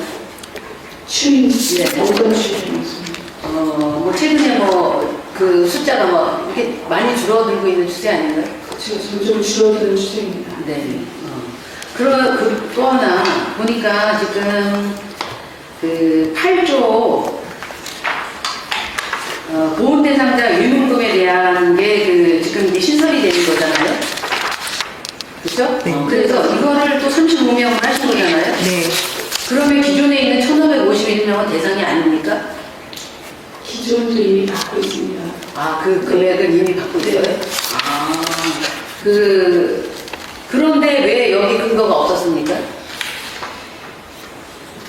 추인 네. 어떤 추인이었습니까? 뭐 최근에 뭐 그 숫자가 뭐 이렇게 많이 줄어들고 있는 추세 아닌가요? 점점 줄어드는 추세입니다. 네. 또 하나 보니까 지금 그 8조 보훈 대상자 유문금에 대한 게 그 지금 이제 신설이 되는 거잖아요. 그렇죠? 네. 그래서 이거를 또 35명을 하신 거잖아요. 네. 그러면 기존에 있는 1,551명은 대상이 아닙니까? 기존도 이미 받고 있습니다. 아, 그 금액을 이미 받고 있어요? 아, 그런데 왜 여기 근거가 없었습니까?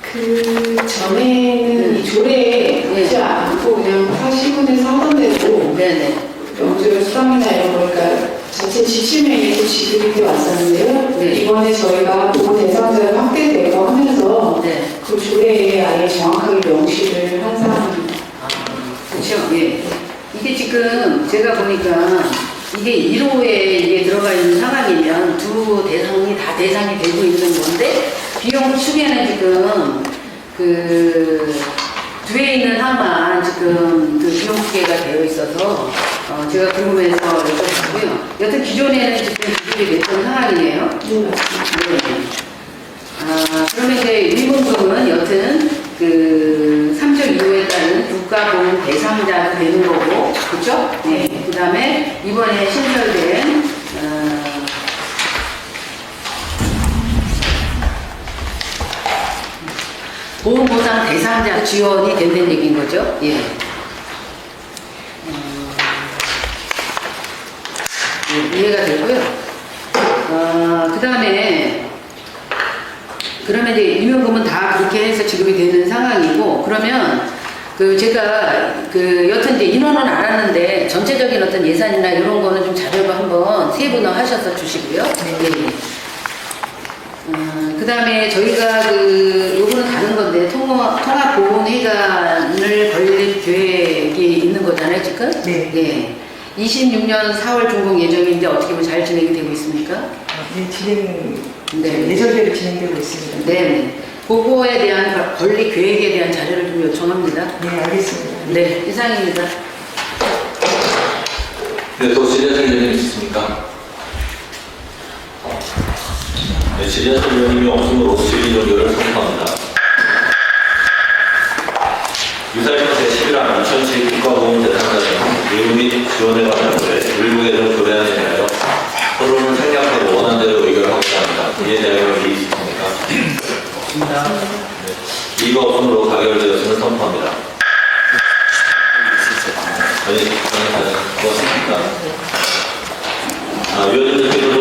그 전에는 이 조례에 하지 않고 그냥 사시군에서 하던 대로 네네. 명절 수당이나 이런 거니까 전체 지침명에도 지급이 돼 왔었는데요. 네. 이번에 저희가 보호 대상자를 확대되고 하면서 네. 그 조례에 아예 정확하게 명시를 한 사항입니다. 그렇죠. 예. 이게 지금 제가 보니까 이게 1호에 이게 들어가 있는 상황이면 두 대상이 다 대상이 되고 있는 건데 비용 축에는 지금 그 뒤에 있는 항만 지금 그 비용 축계가 되어 있어서 제가 궁금해서 여쭤봤고요. 여튼 기존에는 지금 지급이 됐던 상황이네요. 네, 맞습니다. 네. 그러면 이제 유문금은 여튼 그 3조 2호에 따른 국가보훈 대상자가 되는 거고, 그렇죠? 네. 그 다음에 이번에 신설된 보훈보상 대상자 지원이 된다는 얘기인 거죠? 예. 이해가 되고요. 그 다음에 그러면 이제 유명금은 다 그렇게 해서 지급이 되는 상황이고, 그러면 그 제가 그 여튼 이제 인원은 알았는데 전체적인 어떤 예산이나 이런 거는 좀 자료를 한번 세분화 하셔서 주시고요. 네. 그 다음에 저희가 요거는 다른 건데 통합보훈회관을 벌릴 계획이 있는 거잖아요, 지금? 네. 예. 26년 4월 준공 예정인데 어떻게 보면 잘 진행이 되고 있습니까? 네, 예정대로 진행되고 있습니다. 네. 그거에 대한 건립 계획에 대한 자료를 좀 요청합니다. 네, 알겠습니다. 네, 이상입니다. 네, 또 질의하실 의견이 있으십니까? 네, 질의하실 의원님이 없으므로 질의 연결을 선포합니다. 유사일정 제11화 2007 국가보훈 대상자 등 의무 및 지원에 관한 조례, 일부 예정 조례안에 대하여 서로는 생략하고 원안대로 의결하고자 합니다. 이에 대하여 이의 있습니까? 없습니다. 네. 이의가 없으므로 가결되었음을 선포합니다. 아니, 그렇습니까? 위원님들께서